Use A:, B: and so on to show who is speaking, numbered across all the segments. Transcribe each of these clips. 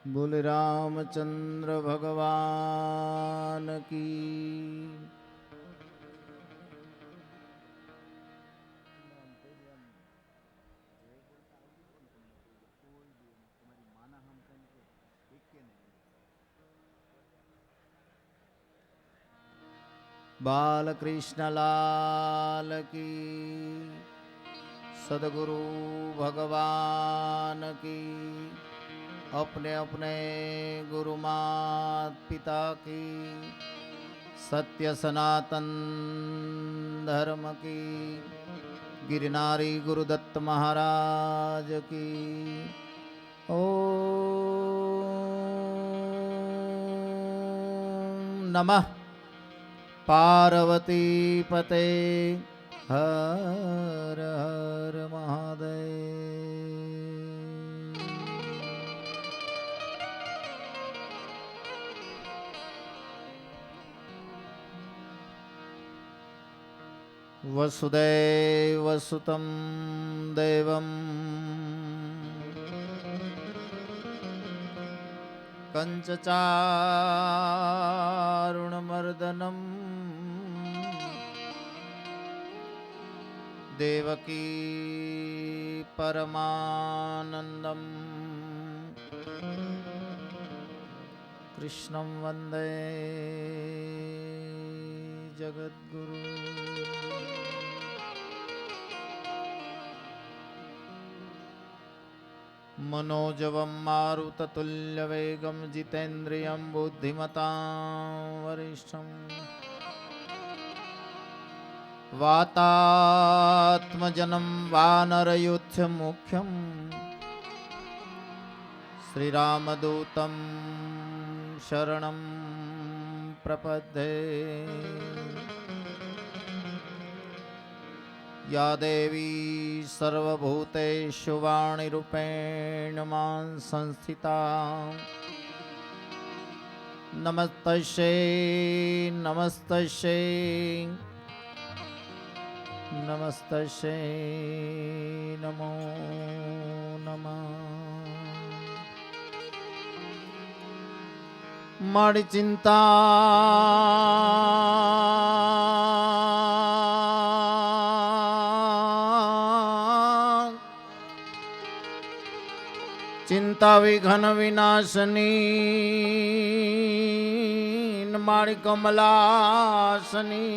A: बोल रामचंद्र भगवान की। बालकृष्ण लाल की। सदगुरु भगवान की। अपने अपने गुरु मात पिता की। सत्य सनातन धर्म की। गिरनारी गुरुदत्त महाराज की। ओम नमः पार्वती पते। हर हर महादेव। वसुदेवसुतं देवं कंचचारुणमर्दनम् देवकी परमानन्दम् कृष्णं वन्दे जगद्गुरु। मनोजवं मारुततुल्यवेगं जितेन्द्रियं बुद्धिमतां वरिष्ठं वातात्मजनं वानरयूथमुख्यं श्रीरामदूतं शरणं प्रपद्ये। या देवी सर्वभूतेषु वाणीरूपेण मां संस्थिता नमस्तस्यै नमस्तस्यै नमस्तस्यै नमो नमः। माड़ी चिंता चिंता विघन विनाशनी माड़ी कमलासनी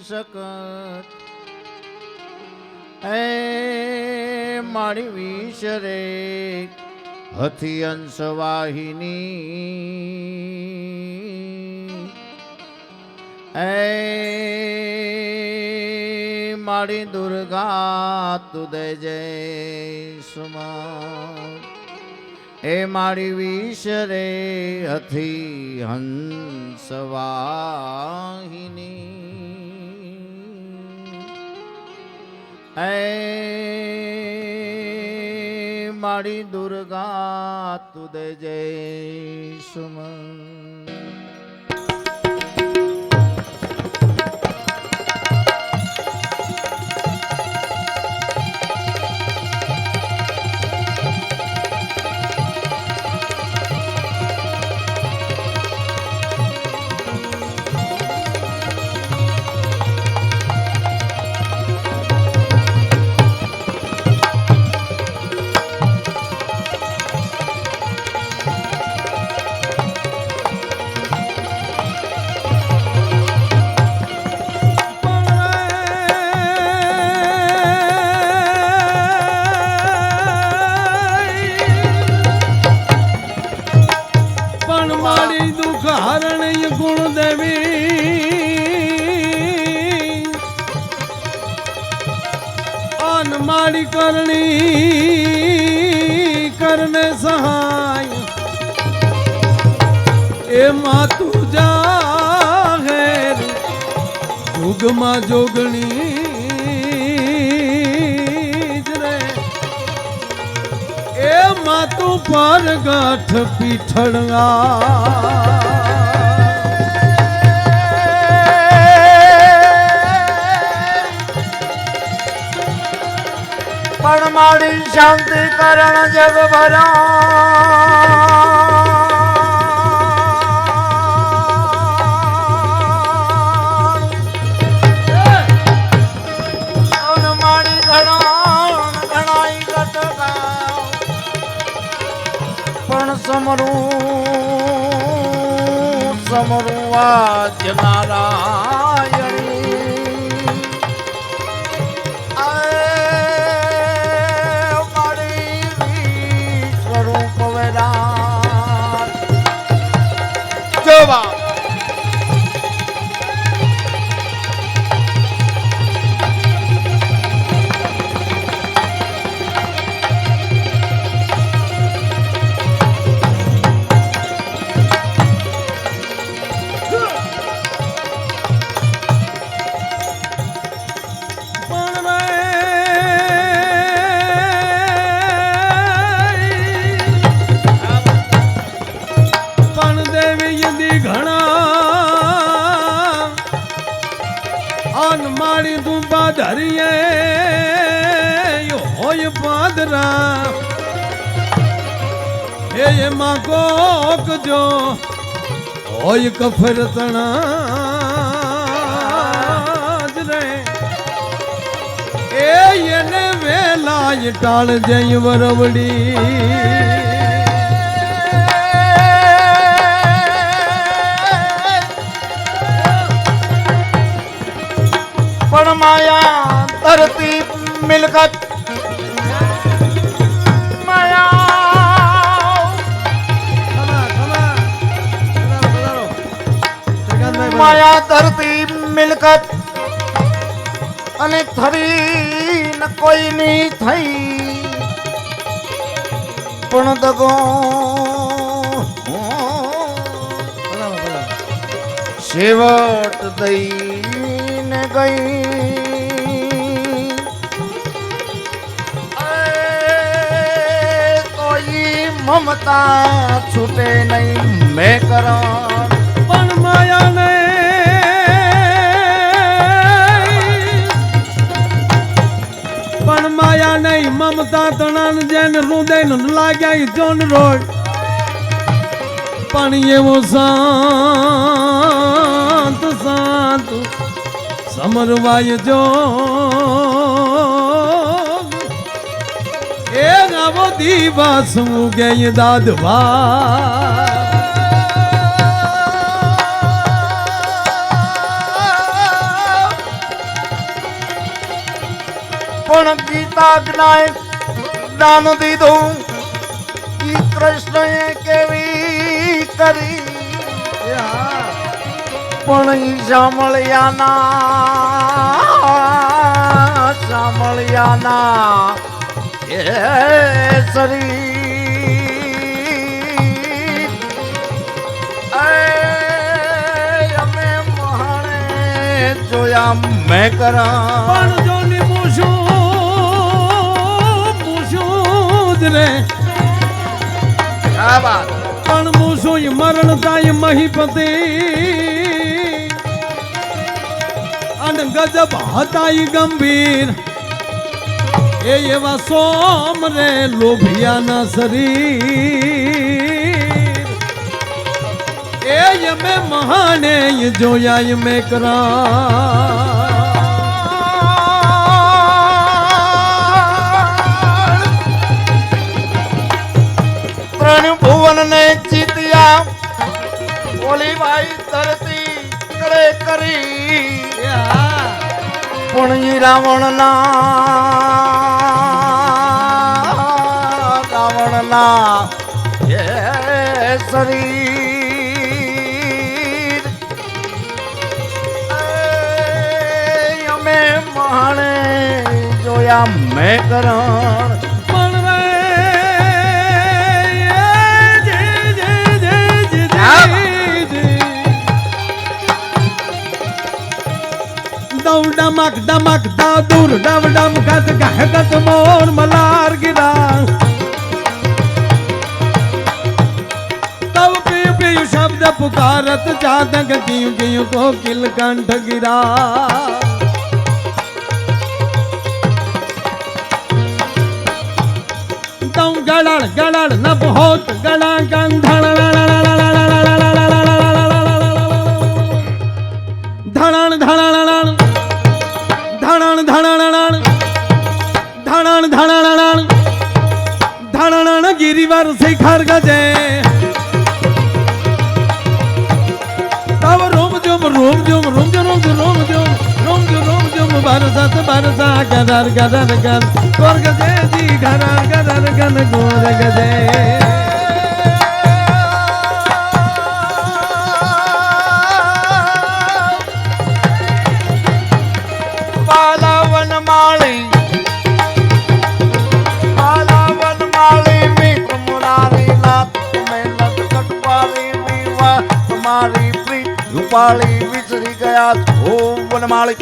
A: सकत ए माड़ी विशरे हथी अंशवाहिनी ए माड़ी दुर्गा तुदे जय सुमा ए माड़ी विशरे हथी हंसवाहिनी ऐ माड़ी दुर्गा तुदे जय सुमन।
B: माड़ी करनी करने सहाय ए मातू जाहेर जुग मा जोगनी रे ए मातू पर गाठ पीठड़ा
A: माड़ी शांति करण जग भरा સમરું સમરું આજ નારાયણી મારી સ્વરૂપ વેરા જવા
B: મારી તું બાધરીએ હોય પાદરા એમાં કોક જો હોય કફર તણા જ રે એને વેલાય ટાળ જઈ વરવડી
A: પણ માયા ધરતી મિલકત માયા ધરતી મિલકત અને થરી ન કોઈની થઈ પણ દગો શેવટ દઈને ગઈ તોઈ મમતા છૂટે નહીં મેં કરણ
B: પણ માયા ને પણ માયા નહીં મમતા તણાન જેન હૃદય નું લાગ્યા જોન રોડ પણ એવો શાંત શાંત સમરવાય જો એ આવો દિવસ ઉગે દાદવા
A: પણ ગીતા જ્ઞાય દાન દીધું ઈ કૃષ્ણએ કેવી કરી પણ ઈ સાંભળ્યાના એ શરીર અમે મહાણે જોયા મેં કરા
B: પણ જો રે પણ મૂસું મરણ થાય મહીપતિ અને ગજબ હતા ગંભીર એ એવા સોમ રે લોભિયાના શરીર એ અમે મહાને જોયા મેં કરા
A: ભુવન ને જીત્યા ઓલી ભાઈ ધરતી કરે કરી પણ ઈ રાવણ ના એ શરીર અમે માણે જોયા મેં કરણ
B: डमक डमक दादुर डम डम गत गहगत मोर मलार गिरा तब पियु पियु शब्द पुकारत जादग गियु गियु को किल कंठ गिरा तम गड़ड़ गड़ड़ नभ होत गड़ा गंधड़ धड़ण धड़ण धड़ण धड़ण धड़ण धड़ण धड़ण गिरी गिरिवर शिखर गजे तब रोम जुम रोम जुम रोम जुम रोम जुम रोम जुम रोम जुम रोम जुम बरसत बरसा गदर गदर गन गोर गजे जी गदर गदर गन गोर गजे
A: पालावन माली मित्र मुरारी लात में लटकट वाली विवाह तुम्हारी प्रीत रूपाली विचरी गया हो वनमाली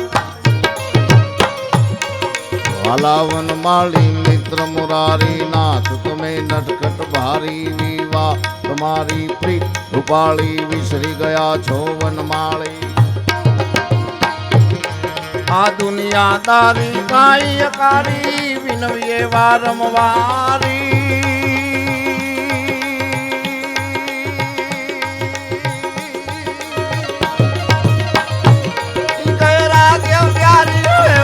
A: पालावन माली मित्र मुरारी नाथ तुम्हें नटखट भारी विवाह तुम्हारी प्रीत रूपाली विसरी गया छो वनमाली आ दुनियादारी काई अकारी विनविये वारंवारी प्यारी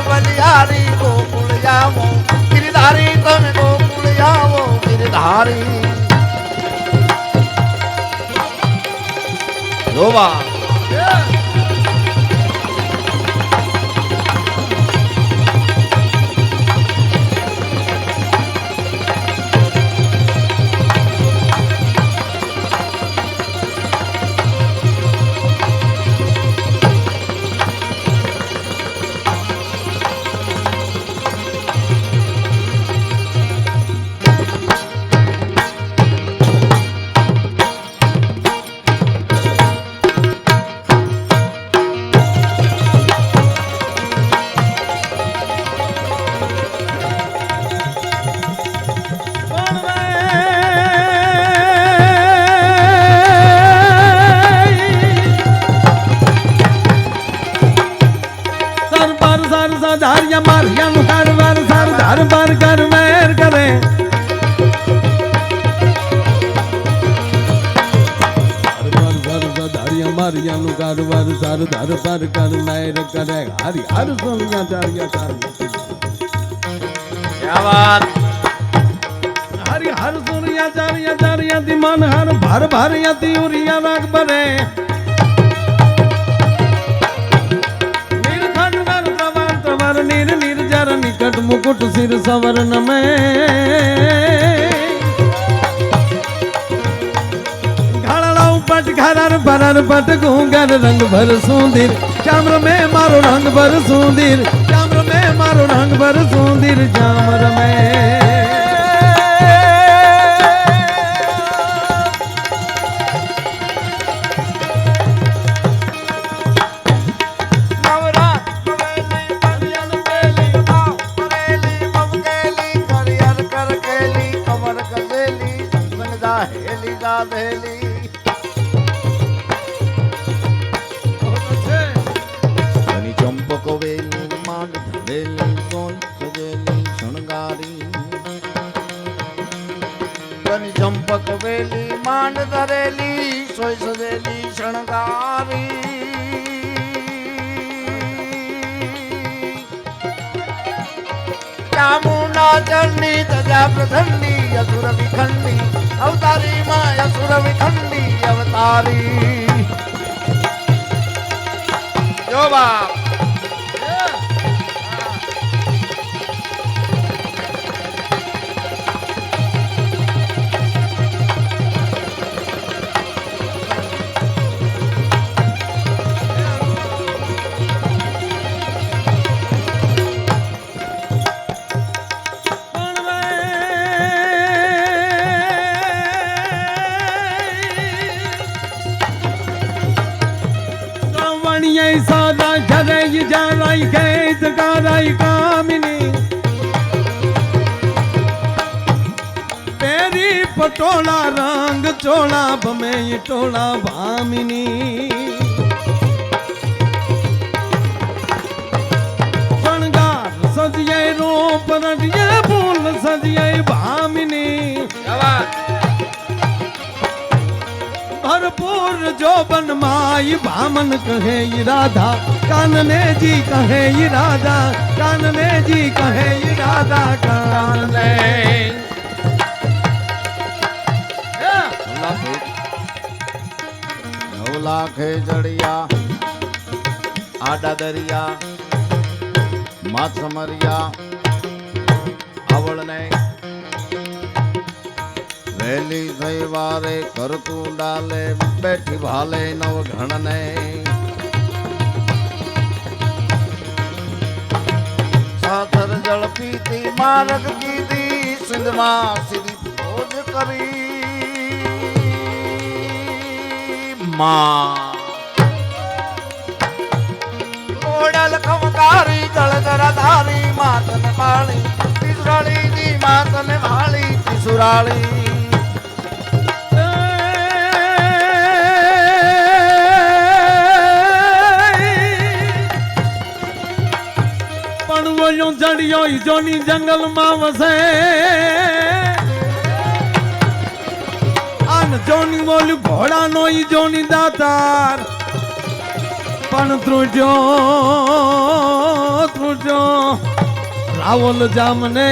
A: बलियारी गोकुल जावो गिरधारी तुम गोकुल जावो गिरधारी लोबा
B: धारिया मारिया हर बार सर धर बार कर मैर करे हर बार सर धारिया मारिया हर बार सर धर बार कर मैर करे हरि हर सोनिया धारिया
A: क्या बात
B: हरि हर सोनिया धारिया दिमान हर भर भर या तिउरिया राग बरे नीर निर्जर निकट मुकुट सिर सवर्ण में घड़ा पट घरर भरर पट घूंगर रंग भर सुंदर चाम्र में मारो रंग भर सुंदर चाम्र में मारो रंग भर सुंदर चाम्र में चंपक वेली मान धरेली सोन सजेली शणगारी चंपक वेली मान धरेली सोई सजेली शणगारी चामुंडा चंडी तजा प्रचंडी असुर विखंडी अवतारी माँ असुर विखंडी अवतारी जो बाप सादा झरई जराई गैत गाराई कामिनी तेरी पटोला रंग चोला बमे टोला भामिनी शणगार सजिए रूप रटिए फूल सजिए भामिनी भरपूर जो बन माई भामन कहे ये राधा कानने जी कहे ये राधा कानने जी कहे ये राधा कानने
A: લાખે જડિયા આડા દરિયા માછમરિયા આવળને વહેલી થઈ વારે કરતું ડાલે બેઠી ભાલે નવ ઘણને સાથર જળ પીતી માર્ગ કીધી સિંધમાં સીધી ભોજ કરી માં ઓડલ ખમકારી જળધરાધારી માતને માળી તિસરાળી જી માતને માળી તિસુરાળી
B: ચડિયો ઈજોની જંગલમાં વસે આન જોની બોલ્યું ઘોડાનો ઈજોની દાતાર પણ ત્રુટ્યો રાવલ જામને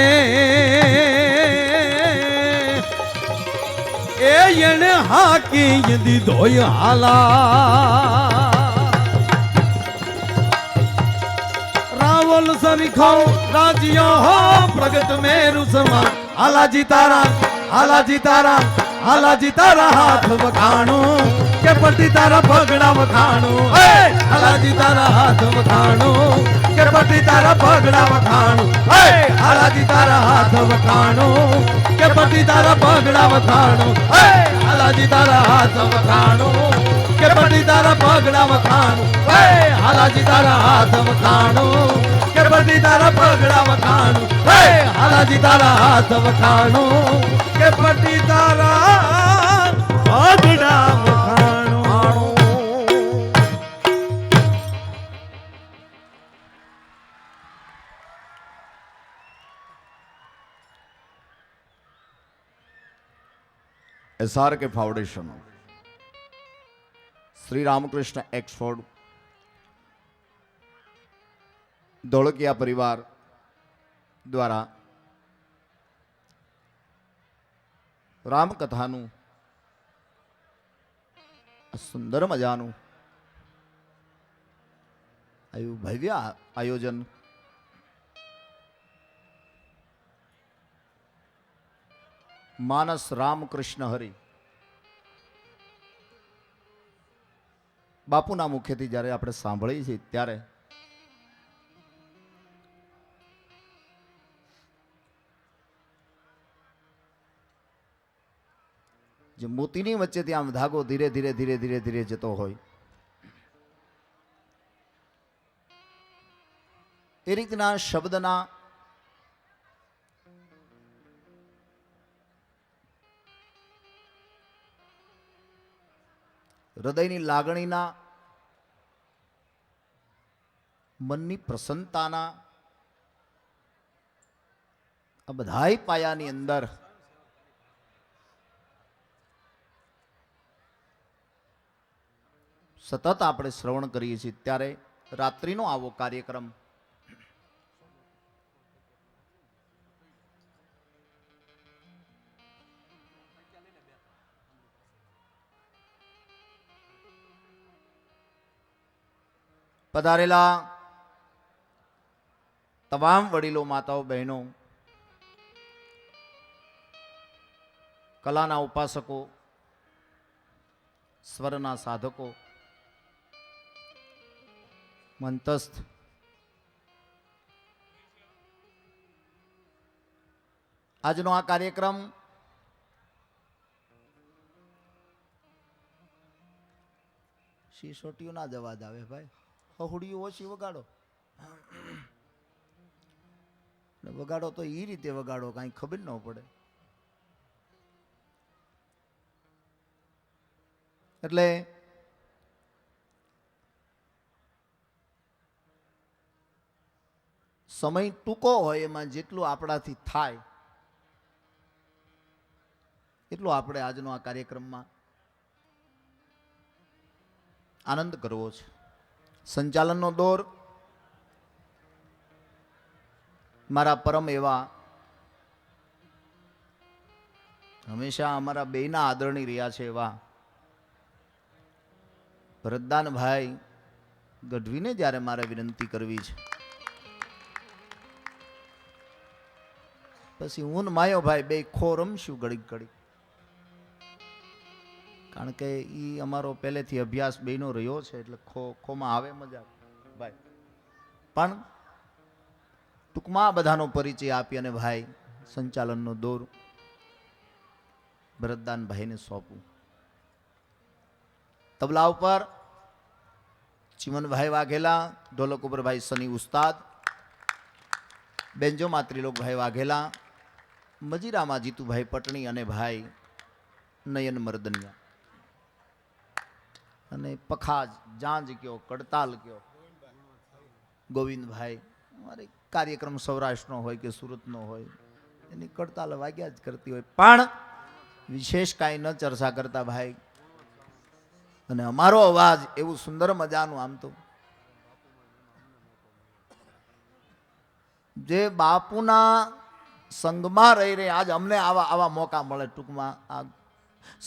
B: એ એને હાકી દીધોય હાલા રાવલ સરીખો રાજ્યો હો પ્રગટ મેરુ સમા હાલાજી તારા હાથ વખાણું કે પટી તારા પગડા વખાણું હાલાજી તારા હાથ વખાણું કે પટી તારા પગડા વખાણું હાલાજી તારા હાથ વખાણું કે પટી તારા પગડા વખાણું હાલાજી તારા હાથ વખાણું કે પટી તારા પગડા વખાણું હાલાજી તારા હાથ વખાણું કે પટી તારા પગડા વખાણું હાલાજી તારા હાથ વખાણું કે પટી તારા પગડા વખાણું
A: SRK फाउंडेशन श्री रामकृष्ण एक्सफोर्ड धोळकिया परिवार द्वारा रामकथाનું સુંદર મજાનું આયું ભવ્ય આયોજન માનસ રામકૃષ્ણ હરિ બાપુના મુખેથી જ્યારે આપણે સાંભળીએ છીએ ત્યારે જે મોતીની વચ્ચેથી આમ ધાગો ધીરે ધીરે ધીરે ધીરે ધીરે જતો હોય એ રીતના શબ્દના હૃદયની લાગણીના મનની પ્રસન્નતાના આ બધાય પાયાની અંદર સતત આપણે શ્રવણ કરીએ છીએ ત્યારે રાત્રિનો આવો કાર્યક્રમ પધારેલા તમામ વડીલો માતાઓ બહેનો કલાના ઉપાસકો સ્વરના સાધકો મંતસ્થ આજનો આ કાર્યક્રમ શીશોટીઓ ના જવાજ આવે ભાઈ હહુડીઓ ઓછી વગાડો વગાડો તો એ રીતે વગાડો કાંઈ ખબર ન પડે એટલે સમય ટૂંકો હોય એમાં જેટલું આપણાથી થાય એટલું આપણે આજનો આ કાર્યક્રમમાં આનંદ કરવો છે સંચાલનનો દોર મારા પરમ એવા હંમેશા અમારા બેના આદરણી રહ્યા છે એવા ભરતદાનભાઈ ગઢવીને જ્યારે મારે વિનંતી કરવી છે, પછી હું ને માયોભાઈ બે ખો રમશું ઘડીક ઘડીક, કારણ કે એ અમારો પહેલેથી અભ્યાસ બેનો રહ્યો છે, એટલે ખોમાં આવે મજા ભાઈ. પણ ટૂંકમાં આ બધાનો પરિચય આપી અને ભાઈ સંચાલનનો દોર ભરતદાનભાઈને સોંપું. તબલા ઉપર ચિમનભાઈ વાઘેલા, ઢોલક ઉપર ભાઈ સની ઉસ્તાદ, બેન્જોમાં ત્રિલોકભાઈ વાઘેલા, મજીરામાં જીતુભાઈ પટણી અને ભાઈ નયન મર્દનિયા, અને પખાજ જાંજ કયો કડતાલ કયો ગોવિંદભાઈ. અમારે કાર્યક્રમ સૌરાષ્ટ્રનો હોય કે સુરતનો હોય, એની કડતાલ વાગ્યા જ કરતી હોય, પણ વિશેષ કાંઈ ન ચર્ચા કરતા ભાઈ. અને અમારો અવાજ એવું સુંદર મજાનું, આમ તો જે બાપુના સંગમાં રહી રહી આજ અમને આવા મોકા મળે. ટૂંકમાં આ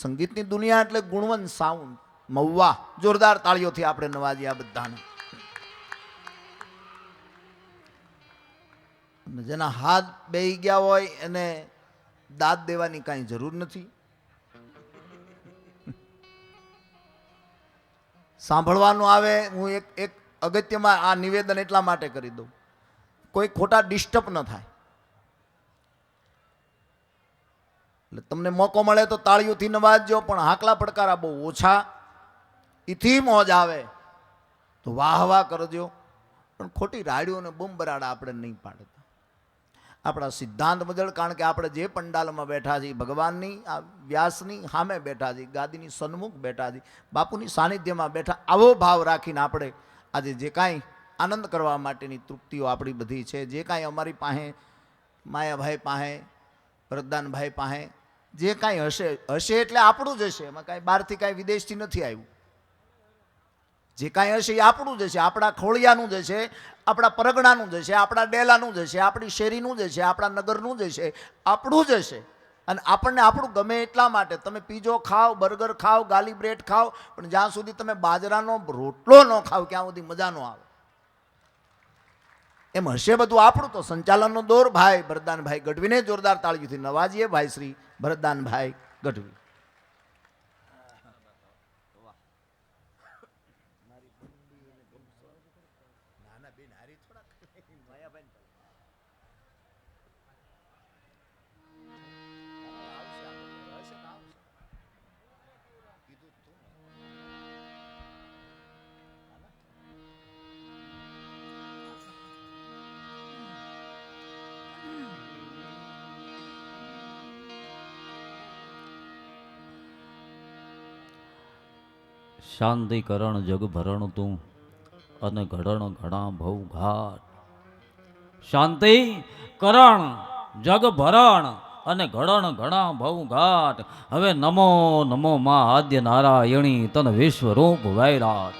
A: સંગીતની દુનિયા એટલે ગુણવંત સાઉન્ડ મહુવા. જોરદાર તાળીઓથી આપણે નવાજીએ આ બધાને. જેના હાથ બેહી ગયા હોય એને દાદ દેવાની કાંઈ જરૂર નથી. સાંભળવાનું આવે, હું એક અગત્યમાં આ નિવેદન એટલા માટે કરી દઉં, કોઈ ખોટા ડિસ્ટર્બ ન થાય. એટલે તમને મોકો મળે તો તાળીઓથી નવાજજો, પણ હાકલા પડકારા બહુ ઓછા. ઈથી મોજ આવે તો વાહ વાહ કરજો, પણ ખોટી રાડીઓ અને બૂમબરાડા આપણે નહીં પાડતા. આપણા સિદ્ધાંત મુજબ, કારણ કે આપણે જે પંડાલમાં બેઠા છીએ, ભગવાનની આ વ્યાસની સામે બેઠા છીએ, ગાદીની સન્મુખ બેઠા છીએ, બાપુની સાનિધ્યમાં બેઠા, આવો ભાવ રાખીને આપણે આજે જે કાંઈ આનંદ કરવા માટેની તૃપ્તિઓ આપણી બધી છે, જે કાંઈ અમારી પાસે, માયાભાઈ પાસે, ભરતદાનભાઈ પાસે જે કાંઈ હશે એટલે આપણું જ હશે. એમાં કાંઈ બહારથી કાંઈ વિદેશથી નથી આવ્યું. જે કાંઈ હશે એ આપણું જ હશે, આપણા ખોળિયાનું જ હશે, આપણા પરગણાનું જ હશે, આપણા ડેલાનું જ હશે, આપણી શેરીનું જ હશે, આપણા નગરનું જ હશે, આપણું જ હશે. અને આપણને આપણું ગમે એટલા માટે તમે પીઝો ખાઓ, બર્ગર ખાઓ, ગાલી બ્રેડ ખાઓ, પણ જ્યાં સુધી તમે બાજરાનો રોટલો ન ખાઓ ત્યાં સુધી મજા ન આવે. એમ હશે બધું આપણું. તો સંચાલનનો દોર ભાઈ ભરતદાનભાઈ ગઢવીને જોરદાર તાળીઓથી નવાજીએ. ભાઈ શ્રી ભરતદાનભાઈ ગઢવી.
C: શાંતિકરણ જગ ભરણ તું અને ઘડણ ઘણા ભવ ઘાટ. શાંતિ કરણ જગ ભરણ અને ઘડણ ઘણા ભવ ઘાટ. હવે નમો નમો માં આદ્ય નારાયણી તન વિશ્વરૂપ વૈરાટ.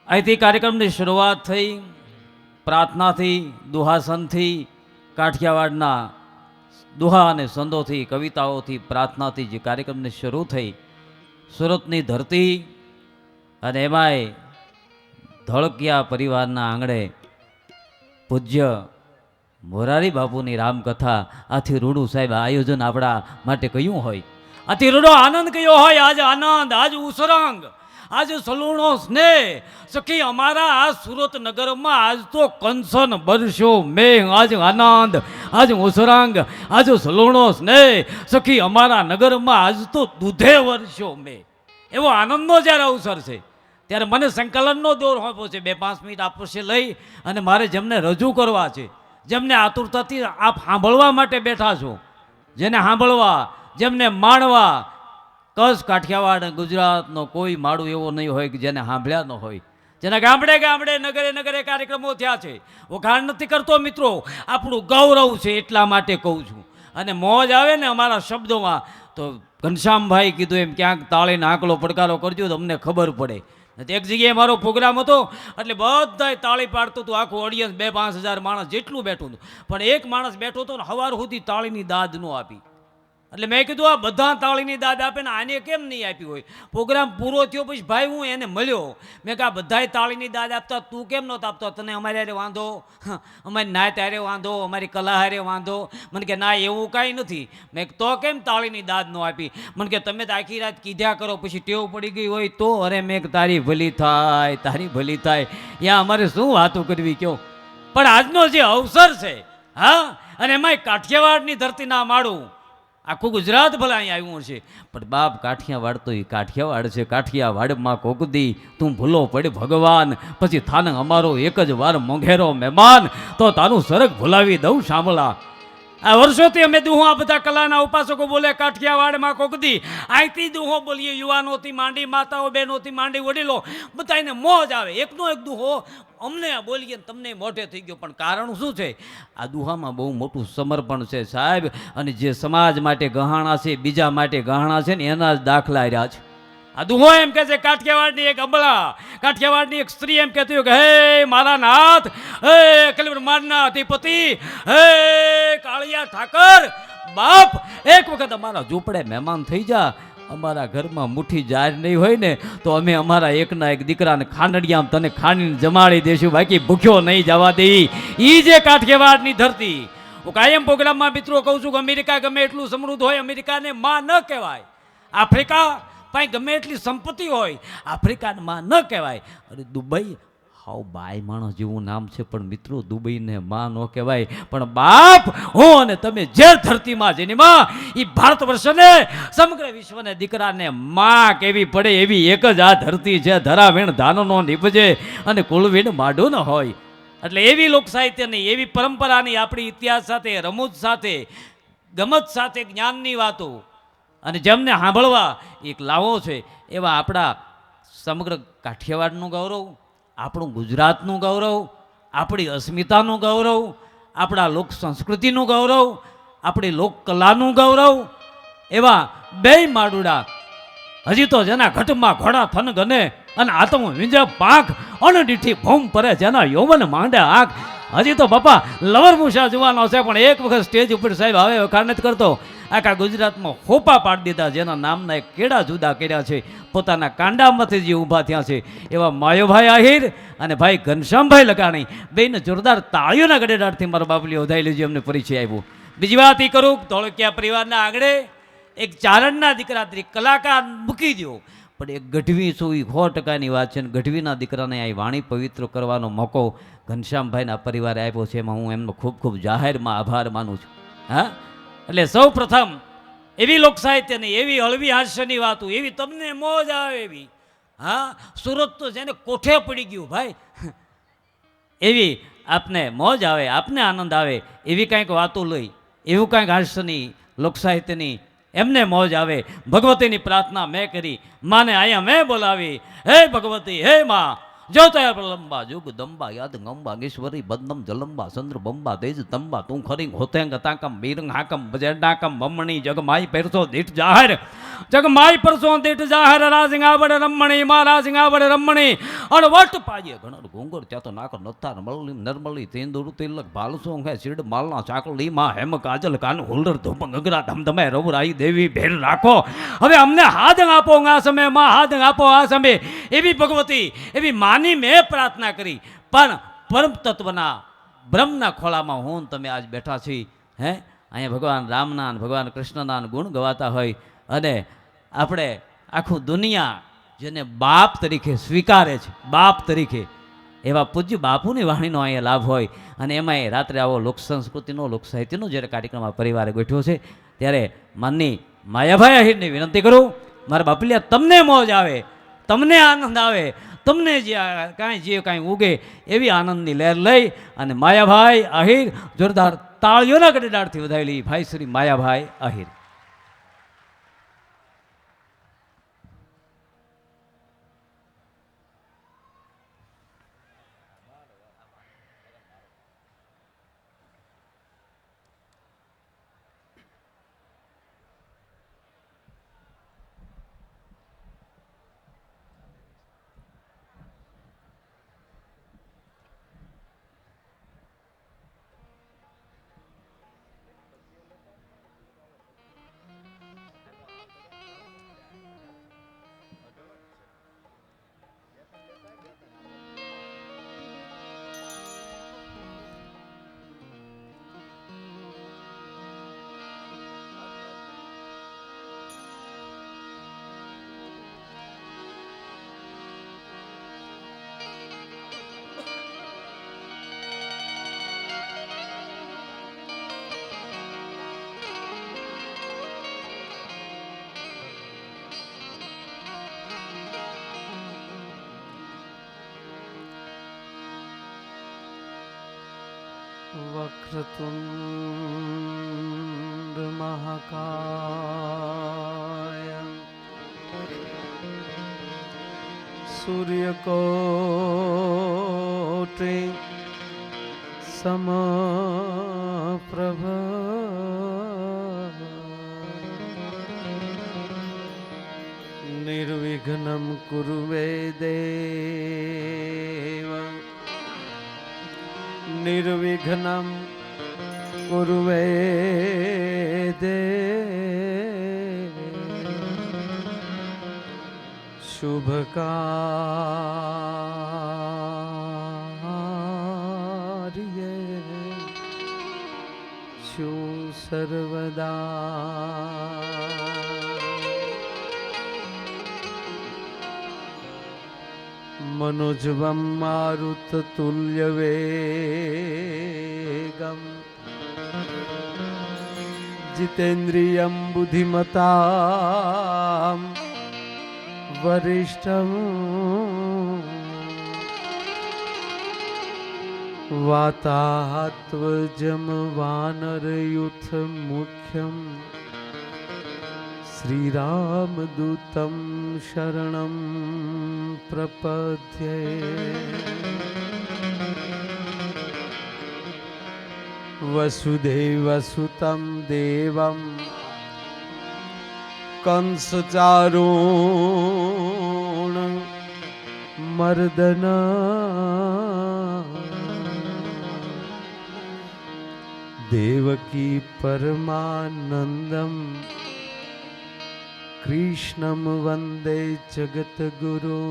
C: અહીંથી કાર્યક્રમની શરૂઆત થઈ. પ્રાર્થનાથી, દુહાસનથી, કાઠિયાવાડના દુહા અને સંદોથી, કવિતાઓથી, પ્રાર્થનાથી જે કાર્યક્રમની શરૂ થઈ. સુરતની ધરતી અને એમાંય ધોળકિયા પરિવારના આંગણે પૂજ્ય મોરારી બાપુની રામકથા. આથી રૂડુ સાહેબ આયોજન આપણા માટે કયું હોય, આથી રૂડો આનંદ કયો હોય. આજ આનંદ, આજ ઉસરંગ, આજ સલુણો સ્નેહ. સખી અમારા આ સુરત નગરમાં આજ તો કંસન બરસ્યો મેઘ. આજ આનંદ, આજ ઉસરંગ, આજ સલુણો સ્નેહ. સખી અમારા નગરમાં આજ તો દૂધે વરસ્યો મેઘ. એવો આનંદનો જ્યારે અવસર છે ત્યારે મને સંકલનનો દોર હોપો છે. 2-5 મિનિટ આપશે લઈ અને મારે જેમને રજૂ કરવા છે, જેમને આતુરતાથી આપ સાંભળવા માટે બેઠા છો, જેને સાંભળવા, જેમને માણવા, કચ્છ, કાઠિયાવાડ, ગુજરાતનો કોઈ માળું એવો નહીં હોય કે જેને સાંભળ્યા ન હોય. જેના ગામડે ગામડે, નગરે નગરે કાર્યક્રમો થયા છે. વખાણ નથી કરતો મિત્રો, આપણું ગૌરવ છે એટલા માટે કહું છું. અને મોજ આવે ને અમારા શબ્દોમાં તો ઘનશ્યામભાઈ કીધું એમ ક્યાંક તાળીને આંકલો પડકારો કરજો તો અમને ખબર પડે. એક જગ્યાએ મારો પ્રોગ્રામ હતો એટલે બધાય તાળી પાડતું હતું. આખું ઓડિયન્સ 2-5 હજાર માણસ જેટલું બેઠું હતું, પણ એક માણસ બેઠો હતો ને સવાર સુધી તાળીની દાદ ન આપી. એટલે મેં કીધું આ બધા તાળીની દાદ આપે ને આને કેમ નહીં આપી હોય? પ્રોગ્રામ પૂરો થયો પછી ભાઈ હું એને મળ્યો, મેં કહ્યું આ બધાય તાળીની દાદ આપતા તું કેમ નહોતો આપતો? તને અમારી હારે વાંધો, અમારી નાત હારે વાંધો, અમારી કલા હારે વાંધો? મને કે ના એવું કાંઈ નથી. મેં કીધું તો કેમ તાળીની દાદ ન આપી? મને કે તમે તો આખી રાત કીધા કરો પછી ટેવ પડી ગઈ હોય તો. અરે મેં કીધું તારી ભલી થાય, તારી ભલી થાય, ત્યાં અમારે શું વાતો કરવી કયો? પણ આજનો જે અવસર છે, હા, અને એમાંય કાઠિયાવાડની ધરતીના માળું, આખું ગુજરાત ભલે અહીં આવ્યું છે, પણ બાપ કાઠિયાવાડ તો એ કાઠિયાવાડ છે. કાઠિયાવાડમાં કોકદી તું ભૂલો પડ ભગવાન, પછી થાન અમારો એક જ વાર મોંઘેરો મહેમાન, તો તારું સરગ ભૂલાવી દઉં સાંભળા. આ વર્ષોથી અમે દુહો આ બધા કલાના ઉપાસકો બોલે કાઠિયાવાડમાં કોકદી, અહીંથી દુહો બોલીએ, યુવાનોથી માંડી માતાઓ બહેનોથી માંડી વડીલો બધાને મોજ આવે. એકનો એક દુહો અમને બોલીએ તમને મોઢે થઈ ગયો. પણ કારણ શું છે? આ દુહામાં બહુ મોટું સમર્પણ છે સાહેબ. અને જે સમાજ માટે ગહાણા છે, બીજા માટે ગહાણા છે ને, એના જ દાખલા રહ્યા છે. આ દુહો એમ કહે છે, કાઠિયાવાડની એક અંબળા, કાઠિયાવાડની એક સ્ત્રી એમ કહેતી હોય કે હે મારા નાથ, હે કલીવર મારના અધિપતિ, હે કાળિયા ઠાકર બાપ, એક વખત અમારા ઝૂંપડે મહેમાન થઈ જા. અમારા ઘરમાં મુઠ્ઠી જાર નહીં હોય ને તો અમે અમારા એકના એક દીકરાને ખાંડડિયામાં તને ખાંડીને જમાડી દેશું, બાકી ભૂખ્યો નહીં જવા દઈ. ઈ જે કાઠિયાવાડની ધરતી. હું કાયમ પ્રોગ્રામમાં મિત્રો કહું છું કે અમેરિકા ગમે એટલું સમૃદ્ધ હોય, અમેરિકાને માં ન કહેવાય. આફ્રિકા પાસે ગમે એટલી સંપત્તિ હોય, આફ્રિકાને માં ન કહેવાય. અને દુબઈ હાવ બાય માણસ જેવું નામ છે, પણ મિત્રો દુબઈને માં ન કહેવાય. પણ બાપ હું અને તમે જે ધરતીમાં જન્મા, એ ભારત વર્ષને સમગ્ર વિશ્વને દીકરાને માં કેવી પડે એવી એક જ આ ધરતી છે. ધરાવીણ ધાનનો નીપજે અને કુળવીણ માડું ન હોય. એટલે એવી લોક સાહિત્યની, એવી પરંપરાની, આપણી ઇતિહાસ સાથે, રમૂજ સાથે, ગમત સાથે, જ્ઞાનની વાતો અને જેમને સાંભળવા એક લાવો છે, એવા આપણા સમગ્ર કાઠિયાવાડનું ગૌરવ, આપણું ગુજરાતનું ગૌરવ, આપણી અસ્મિતાનું ગૌરવ, આપણા લોક સંસ્કૃતિનું ગૌરવ, આપણી લોક કલાનું ગૌરવ, એવા બે માડુડા હજી તો જેના ઘટમાં ઘોડા થન ગને અને આત્મ વિંજે પાંખ અનડીઠી ભૂમ પરે, જેના યૌવન માંડે આંખ. હજી તો બાપા લવર મૂછા જોવાનો છે, પણ એક વખત સ્ટેજ ઉપર સાહેબ હવે વખાણ નથી કરતો. આખા ગુજરાતમાં હોપા પાડી દીધા, જેના નામના એક કેડા જુદા કર્યા છે, પોતાના કાંડામાંથી જે ઊભા થયા છે, એવા માયોભાઈ આહિર અને ભાઈ ઘનશ્યામભાઈ લગાણી, બેને જોરદાર તાળીઓના ગડેડાટથી મારા બાપલીઓ વધાઈ લેજો, એમને પરિચય આવ્યો. બીજી વાત એ કરું, ધોળકિયા પરિવારના આંગણે એક ચારણના દીકરા તરીકે કલાકાર મૂકી દો, પણ એક ગઢવી શું એ 100% વાત છે. ગઢવીના દીકરાને આ વાણી પવિત્ર કરવાનો મોકો ઘનશ્યામભાઈના પરિવારે આપ્યો છે, એમાં હું એમનો ખૂબ ખૂબ જાહેરમાં આભાર માનું છું. હા, એટલે સૌ પ્રથમ એવી લોક સાહિત્યની, એવી હળવી હાસ્યની વાતો, એવી તમને મોજ આવે એવી, હા, સુરત તો જેને કોઠે પડી ગયું ભાઈ, એવી આપને મોજ આવે, આપને આનંદ આવે એવી કાંઈક વાતો લઈ, એવું કાંઈક હાસ્યની, લોક સાહિત્યની એમને મોજ આવે. ભગવતીની પ્રાર્થના મેં કરી, માને અહીંયા મેં બોલાવી, હે ભગવતી, હે માં, જો તયા પ્રલંબા જુગ દંબા યાદ ગંબા ઈશ્વરી બદનમ જલંબા ચંદ્ર બંબા તેજ તંબા તું ખરી હોતેંગ તાકમ બીરંગ હાકમ બજેડાકમ બમણી જગમાઈ પરસો દીઠ જાહેર, જગમાઈ પરસો દીઠ જાહેર, રાસિંગાવડ રમણી મા રાસિંગાવડ રમણી અણવટ પાજે ઘણર ઘુંગર ત્યાં તો નાક નથાર મલલી નરમલી તેંદુર તિલક ભાલસો હે શિરડ માલના ચાકલી માં હેમ કાજલ કાન હોલ્ડર ધૂપ ગગરા ધમધમે રવરાઈ દેવી ભેર રાખો. હવે અમને હાથ આપો આ સમય માં, હાથ આપો આ સમય. એવી ભગવતી, એવી માની મેં પ્રાર્થના કરી. પણ પરમ તત્વના બ્રહ્મના ખોળામાં હું તમે આજ બેઠા છીએ. હે, અહીંયા ભગવાન રામના, ભગવાન કૃષ્ણના ગુણ ગવાતા હોય, અને આપણે આખું દુનિયા જેને બાપ તરીકે સ્વીકારે છે, બાપ તરીકે, એવા પૂજ્ય બાપુની વાણીનો અહીંયા લાભ હોય. અને એમાંય રાત્રે આવો લોક સંસ્કૃતિનો, લોક સાહિત્યનો જ્યારે કાર્યક્રમ આ પરિવારે ગોઠવ્યો છે, ત્યારે માનની માયાભાઈ આહિરની વિનંતી કરું, મારા બાપલિયા તમને મોજ આવે, તમને આનંદ આવે, તમને જે કાંઈ ઉગે એવી આનંદની લહેર લઈ અને માયાભાઈ આહિર જોરદાર તાળીઓના ગડેડાટથી વધાવેલી ભાઈ શ્રી માયાભાઈ આહિર.
B: વક્રતુંડ મહાકાય સૂર્યકોટે સમપ્રભ નિર્વિઘ્નમ કુરુ મે દેવ નિર્વિઘ્નમ કુરુ મે દેવ શુભ કાર્ય શું સર્વદા મનોજવમ મારુતતુલ્ય વેગમ જીતેન્દ્રિયમ બુદ્ધિમતામ વરિષ્ઠમ વાતાત્વજમ વાનરયુથ મુખ્યમ શ્રીરામદૂતમ શરણમ પ્રપદ્યે વસુદેવસુતં દેવં કંસચારૂણ મર્દન દેવકી પરમાનંદમ કૃષ્ણમ વંદે જગતગુરુ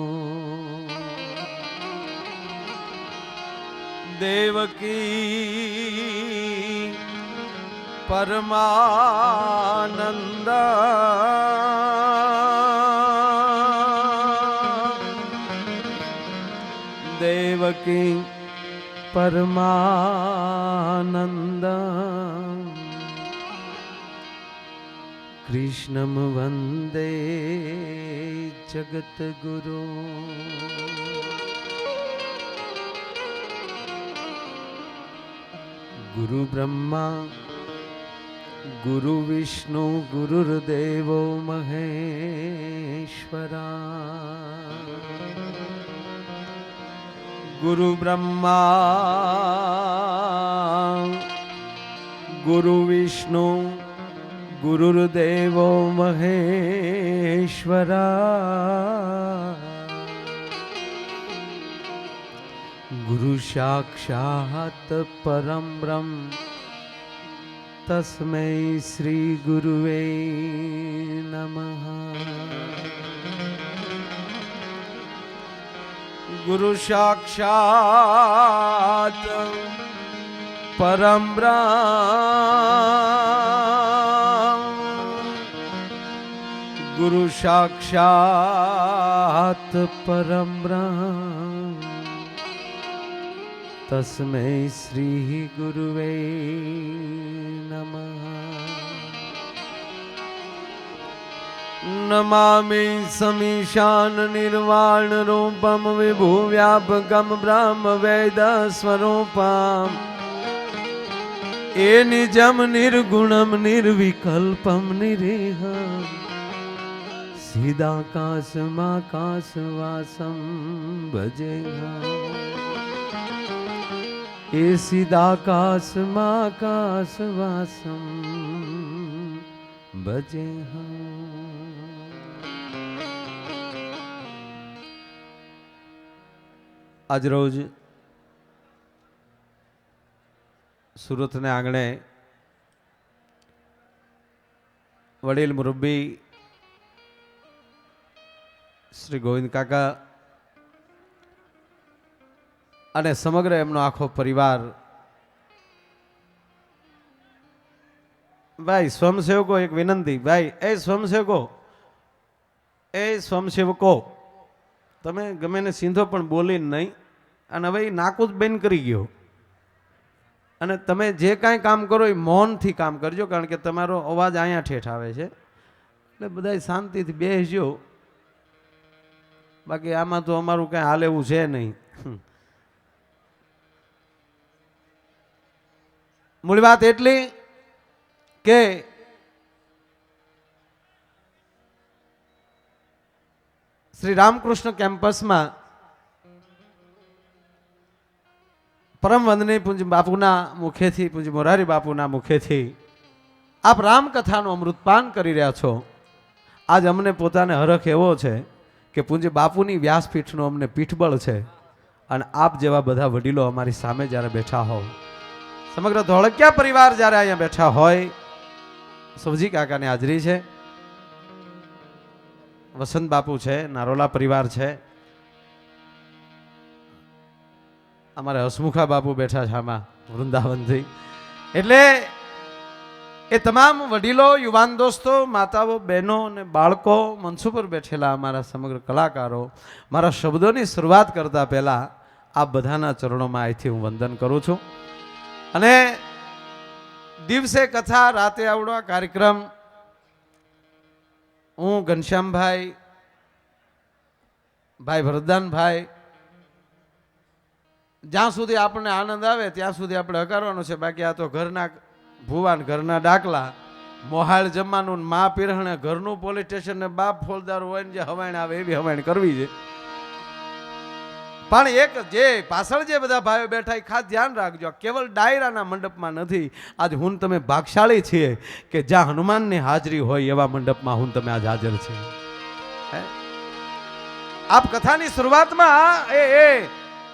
B: દેવકી પરમાનંદ દેવકી પરમાનંદ કૃષ્ણમ વંદે જગતગુરુ ગુરુ બ્રહ્મા ગુરુ વિષ્ણુ ગુરુર્દેવો મહેશ્વરા ગુરુ બ્રહ્મા ગુરુ વિષ્ણુ ગુરુર્દેવો મહેશ્વરા ગુરુ સાક્ષાત પરમ બ્રહ્મ તસ્મૈ શ્રી ગુરુવે નમઃ ગુરુ સાક્ષાત પરમ બ્રહ્મ ગુરુ સાક્ષાત પરમ બ્રહ્મ તસ્મૈ શ્રી ગુરુવે નમઃ નમામિ સમીશાન નિર્વાણ રૂપમ વિભુ વ્યાપકમ બ્રહ્મ વેદ સ્વરૂપમ એ નિજમ નિર્ગુણમ નિર્વિકલ્પમ નિરેહમ સીદાકાશમાકાશવાસમ ભજેહમ એ સીદાકાશમાકાશવાસમ ભજેહમ આજ રોજ સુરતને આંગણે વડીલ મુરબ્બી શ્રી ગોવિંદ કાકા અને સમગ્ર એમનો આખો પરિવાર ભાઈ સ્વયંસેવકો એક વિનંતી ભાઈ સ્વયંસેવકો તમે ગમે ને સીધો પણ બોલીને નહીં અને હવે નાકું જ બંધ કરી ગયો અને તમે જે કાંઈ કામ કરો એ મૌનથી કામ કરજો કારણ કે તમારો અવાજ અહીંયા ઠેઠ આવે છે એટલે બધા શાંતિથી બેસજો બાકી આમાં તો અમારું કાંઈ હાલ એવું છે નહીં મૂળ વાત એટલી કે શ્રી રામકૃષ્ણ કેમ્પસમાં પરમ વંદનીય પૂજ્ય બાપુના મુખેથી, પૂજ્ય મોરારી બાપુના મુખેથી આપ રામકથાનું અમૃતપાન કરી રહ્યા છો. આજ અમને પોતાને હરખ એવો છે કે પૂજ્ય બાપુની વ્યાસપીઠનું અમને પીઠબળ છે અને આપ જેવા બધા વડીલો અમારી સામે જ્યારે બેઠા હોવ, સમગ્ર ધોળકિયા પરિવાર જ્યારે અહીંયા બેઠા હોય, સવજી કાકાની હાજરી છે, વસંત બાપુ છે, નારોલા પરિવાર છે, અમારે હસમુખા બાપુ બેઠા છે આમાં વૃંદાવનથી. એટલે એ તમામ વડીલો, યુવાન દોસ્તો, માતાઓ, બહેનો અને બાળકો, મંચ પર બેઠેલા અમારા સમગ્ર કલાકારો, મારા શબ્દોની શરૂઆત કરતા પહેલા આ બધાના ચરણોમાં અહીંથી હું વંદન કરું છું. અને દિવસે કથા, રાતે આવડો કાર્યક્રમ હું ઘનશ્યામભાઈ, ભાઈ ભરતદાનભાઈ, જ્યાં સુધી આપણને આનંદ આવે ત્યાં સુધી આપણે હકારવાનું છે. બાકી આ તો ઘરના ભુવાન, ઘરના ડાકલા, મોહાળ જમવાનું, મા પીરહણે, ઘરનું પોલીસ સ્ટેશન ને બાપ ફોલદાર હોય ને જે હવાણ આવે એવી હવાણ કરવી છે. પણ એક જે પાછળ જે બધા ભાઈઓ બેઠા એ ખાસ ધ્યાન રાખજો, કેવલ ડાયરાના મંડપમાં નથી. આજ હું તમે ભાગશાળી છીએ કે જ્યાં હનુમાનની હાજરી હોય એવા મંડપમાં હું તમે આજ હાજર છીએ. આપ કથાની શરૂઆતમાં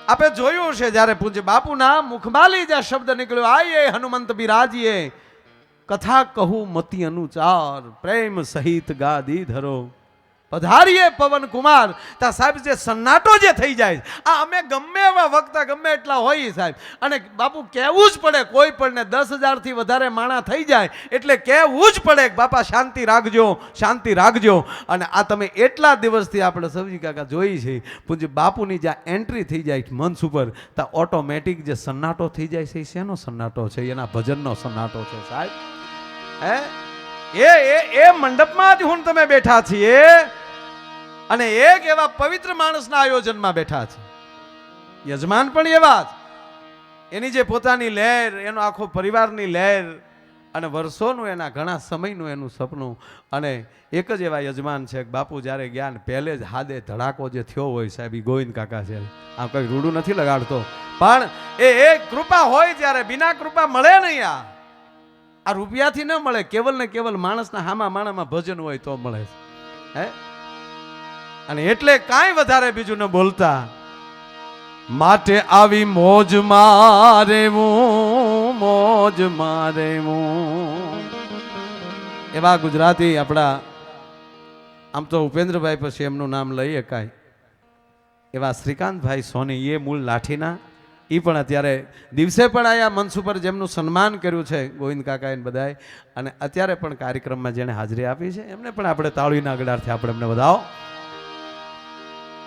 B: આપે જોયું છે, જ્યારે પૂજ્ય બાપુના મુખમાંથી જે શબ્દ નીકળ્યો, આઈએ હનુમંત બિરાજીએ, કથા કહું મતિ અનુચાર, પ્રેમ સહિત ગાદી ધરો, પધારીએ પવન કુમાર. તા સાહેબ જે સન્નાટો જે થઈ જાય, આ અમે ગમે એવા વક્તા ગમે એટલા હોય સાહેબ, અને બાપુ કહેવું જ પડે, કોઈ પણ ને 10,000 થી વધારે માણા થઈ જાય એટલે કહેવું જ પડે કે બાપા શાંતિ રાખજો, શાંતિ રાખજો. અને આ તમે એટલા દિવસથી આપણે સવજી કાકા જોઈ છે, પૂજ્ય બાપુની જ્યાં એન્ટ્રી થઈ જાય મંચ ઉપર, તા ઓટોમેટિક જે સન્નાટો થઈ જાય છે, શેનો સન્નાટો છે? એના ભજનનો સન્નાટો છે સાહેબ. એ મંડપમાં જ હું તમે બેઠા છીએ અને એક એવા પવિત્ર માણસના આયોજનમાં બેઠા છે. યજમાન પણ એવા જ, એની જે પોતાની લહેર, એનો આખો પરિવારની લહેર અને વર્ષોનું, એના ઘણા સમયનું એનું સપનું. અને એક જ એવા યજમાન છે, બાપુ જ્યારે જ્ઞાન પહેલે જ હાદે ધડાકો જે થયો હોય સાહેબ, એ ગોવિંદ કાકા છે. આ કંઈ રૂડું નથી લગાડતો, પણ એ કૃપા હોય ત્યારે બિના કૃપા મળે નહીં. આ રૂપિયાથી ન મળે, કેવલ ને કેવલ માણસના હામા માણામાં ભજન હોય તો મળે છે. અને એટલે કાંઈ વધારે બીજું ન બોલતા, માટે આવી મોજ મારે હું, મોજ મારે હું. એવા ગુજરાતી આપણા, આમ તો ઉપેન્દ્રભાઈ પછી એમનું નામ લઈ શકાય એવા શ્રીકાંતભાઈ સોની, એ મૂળ લાઠીના, એ પણ અત્યારે દિવસે પણ આયા મંચ ઉપર જેમનું સન્માન કર્યું છે ગોવિંદ કાકાએ બધાએ, અને અત્યારે પણ કાર્યક્રમમાં જેણે હાજરી આપી છે એમને પણ આપણે તાળીના ગડારથી આપણે એમને વધાવો.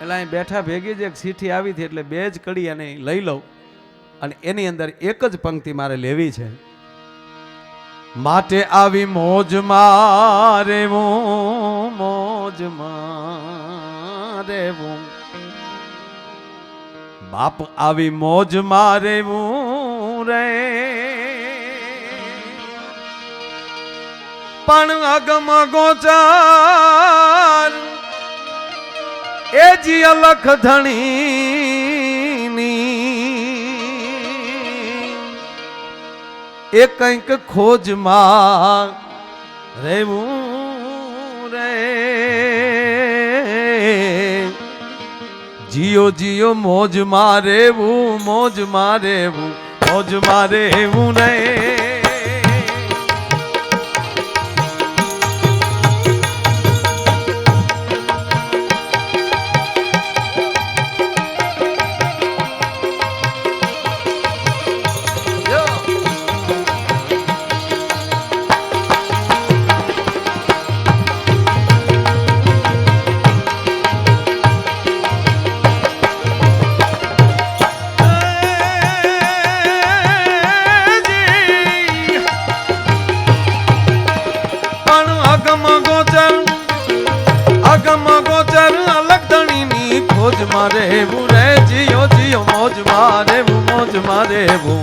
B: એટલે અહીં બેઠા ભેગી જ એક ચીઠી આવી હતી, એટલે બે જ કડી અને લઈ લઉં અને એની અંદર એક જ પંક્તિ મારે લેવી છે. માટે આવી મોજ મારે હું, મોજ મારે હું, બાપ આવી મોજ મારે હું રે, પણ અગમ ગોચાર એ જી અલખ ધણીની, એ કંઈક ખોજમાં રહેવું રે, જીઓ જીઓ મોજ મારેવું, મોજ મારેવું, મોજ મારેવું રે. મોજ મારેવું રે, જીઓ જીઓ મોજ મારેવું, મોજ મારેવું.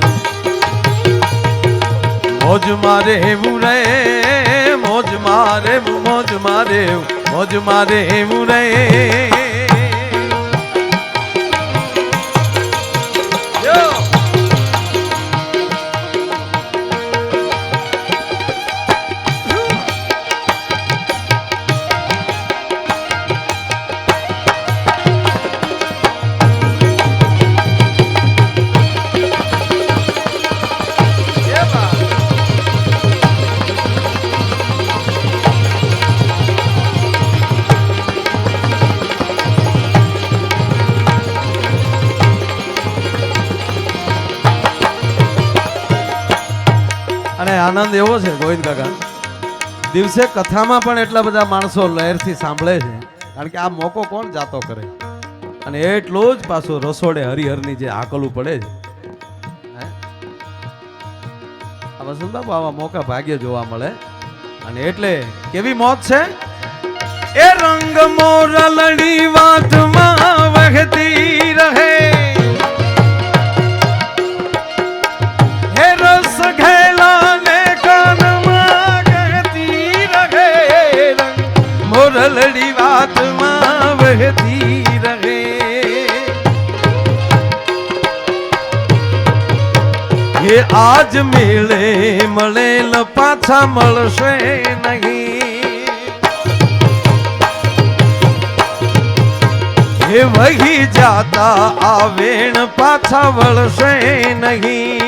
B: મોજ મારે એવું રે મોજ મારે મોજ મારે મોજ મારે એવું રે અને આનંદ એવો છે ગોવિંદ કાકા, દિવસે કથામાં પણ એટલા બધા માણસો લહેરથી સાંભળે છે, કારણ કે આ મોકો કોણ જાતો કરે, અને એટલો જ પાછો રસોડે હરિહરની જે હાકલું પડે છે. આ વસંત બાપુ આવા મોકા ભાગ્ય જોવા મળે, અને એટલે કેવી મોત છે. એ રંગ મોરલડી વાતમાં વહેતી રહે, હે રસ ઘેલા ને કાનમાં કહેતી રહે, રંગ મોરલડી વાતમાં વહેતી રહે. એ આજ મેળે મળેલ પાછા મળશે નહીં, એ વહી જાતા આવેણ પાછા વળશે નહીં.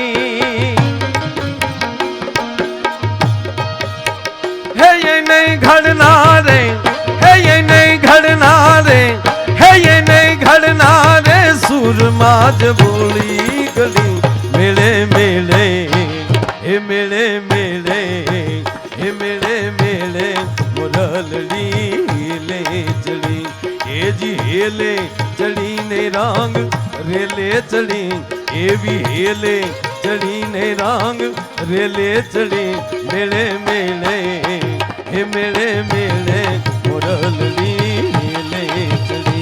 B: હે એ નહીં ઘડનારે, હે એ નહીં ઘડનારે, હે એ નહીં ઘડનારે સુરમાં જ બોલી ગલી મેળે મેળે, હે મેળે મેળે, હે મેળે મેળે મોરલડી લે ચડી, એ જી હેલે ચડીને રંગ રેલે ચડી, એવી હેલે ચડીને રંગ રેલે ચડી મેળે મેળે, હે મેળે મેળે મોરલડી લે ચડી.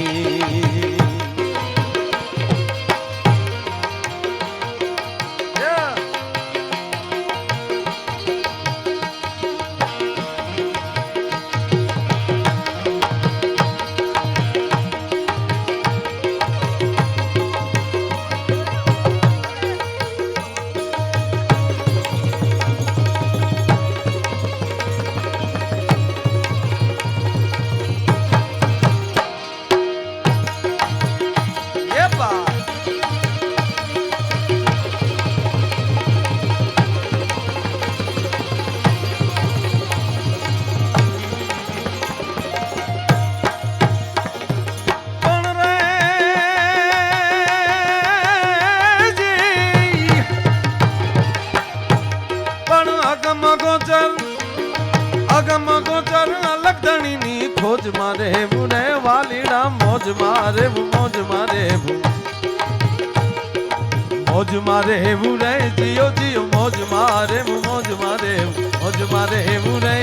B: અગમ ગોચર લગધણીની ખોજ મારે મુને વાલીડા મોજ મારે મોજ મારે મોજ મારે રે જીઓ જીઓ મોજ મારે મોજ મારે મોજ મારે રે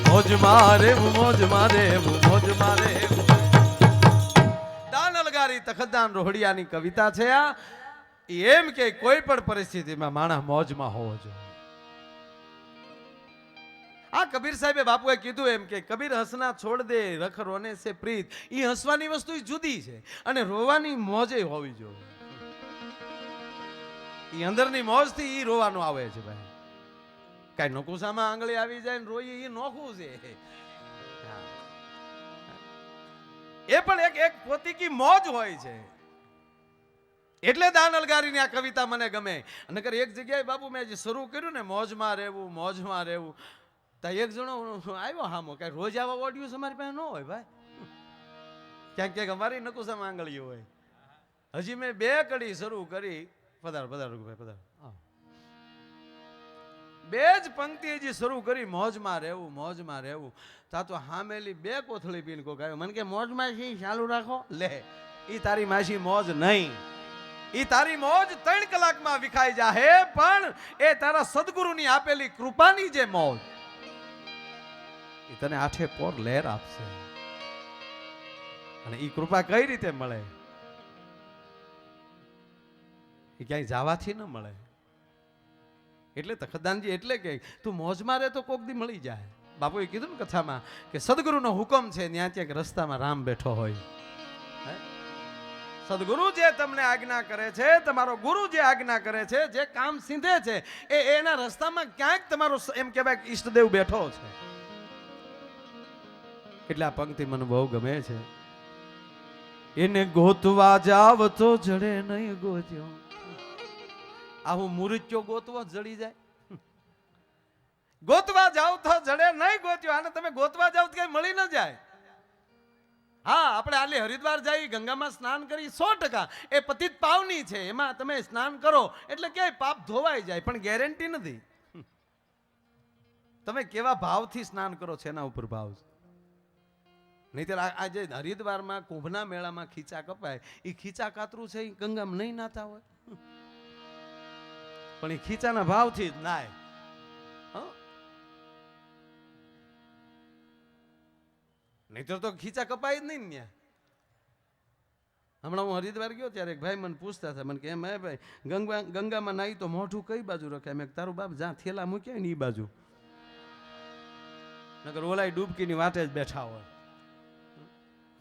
B: મોજ મારે મોજ મારે મોજ મારે. દાન અલગારી તખતદાન રોહડિયાની કવિતા છે આ. એમ કે કોઈ પણ પરિસ્થિતિમાં માણસ મોજમાં હોવો જોઈએ. આ કબીર સાહેબે બાપુએ કીધું એમ કે કબીર હસના છોડ દે રખ રોને સે પ્રીત. ઈ હસવાની વસ્તુ જુદી છે અને રોવાની મોજે હોવી જોઈએ. ઈ અંદરની મોજથી ઈ રોવાનું આવે છે ભાઈ. કઈ નકુસામાં આંગળી આવી જાય ને રોઈ ઈ નોખું છે. એ પણ એક પોતીકી મોજ હોય છે. એટલે દાન અલગારીની આ કવિતા મને ગમે. નકર એક જગ્યાએ બાપુ મેં જે શરૂ કર્યું ને મોજમાં રહેવું મોજમાં રહેવું, તો એક જણો આવ્યો હામો કઈ રોજ આવા ઓડિયો અમારી પાસે ન હોય ભાઈ. ક્યાંક ક્યાંક અમારી નકુસામાં આંગળીઓ હોય. હજી મેં 2 કડી શરૂ કરી. પધાર પધાર ભાઈ પધાર. 2 જ પંક્તિ હજી શરૂ કરી મોજમાં રહેવું મોજમાં રહેવું. તા તો હામેલી 2 કોથળી પીને કોક આવ્યો મને કે મોજમાં છે ચાલુ રાખો. લે ઈ તારી માસી મોજ નહીં. ઈ તારી મોજ 3 કલાકમાં વિખાઈ જાહે, પણ એ તારા સદગુરુની આપેલી કૃપાની જે મોજ ઈ તને 8 પોર લહેર આપશે. અને ઈ કૃપા કઈ રીતે મળે? ઈ ક્યાંય જવાથી ન મળે. એટલે તખતદાનજી એટલે કે તું મોજ મારે તો કોક દી મળી જાય. બાપુએ કીધું ને કથામાં કે સદગુરુનો હુકમ છે ત્યાં ક્યાંક રસ્તામાં રામ બેઠો હોય. હે? સદગુરુ જે તમને આજ્ઞા કરે છે, તમારો ગુરુ જે આજ્ઞા કરે છે, જે કામ સીધે છે, એના રસ્તામાં ક્યાંક તમારો એમ કહેવાય કે ઈષ્ટદેવ બેઠો છે. એટલે આ પંક્તિ મને બહુ ગમે છે. એને ગોતવા જાવ તો જડે નહીં ગોત્યો. આ હું મુરચ્યો ગોતવો જડી જાય. ગોતવા જાવ તો જડે નહીં ગોત્યો. આને તમે ગોતવા જાવ તો કઈ મળી ન જાય. હા, આપણે આલે હરિદ્વાર જઈ ગંગામાં સ્નાન કરી 100% એ પતિત પાવની છે. એમાં તમે સ્નાન કરો એટલે ક્યાંય પાપ ધોવાઈ જાય, પણ ગેરંટી નથી. તમે કેવા ભાવથી સ્નાન કરો છો એના ઉપર ભાવ છે. નહીતર આજે હરિદ્વારમાં કુંભના મેળામાં ખીચા કપાય, એ ખીચા કાતરું છે એ ગંગામાં નહીં નાતા હોય, પણ એ ખીચાના ભાવથી જ નાય. નહીતર તો ખીચા કપાય જ નહીં ને. હમણાં હું હરિદ્વાર ગયો ત્યારે એક ભાઈ મને પૂછતા હતા, મને કે એમ ભાઈ ગંગામાં નાઈ તો મોઢું કઈ બાજુ રખાય? મેં તારું બાપ જ્યાં થેલા મૂક્યા ને એ બાજુ. નકર ઓલાય ડૂબકીની વાટે જ બેઠા હોય.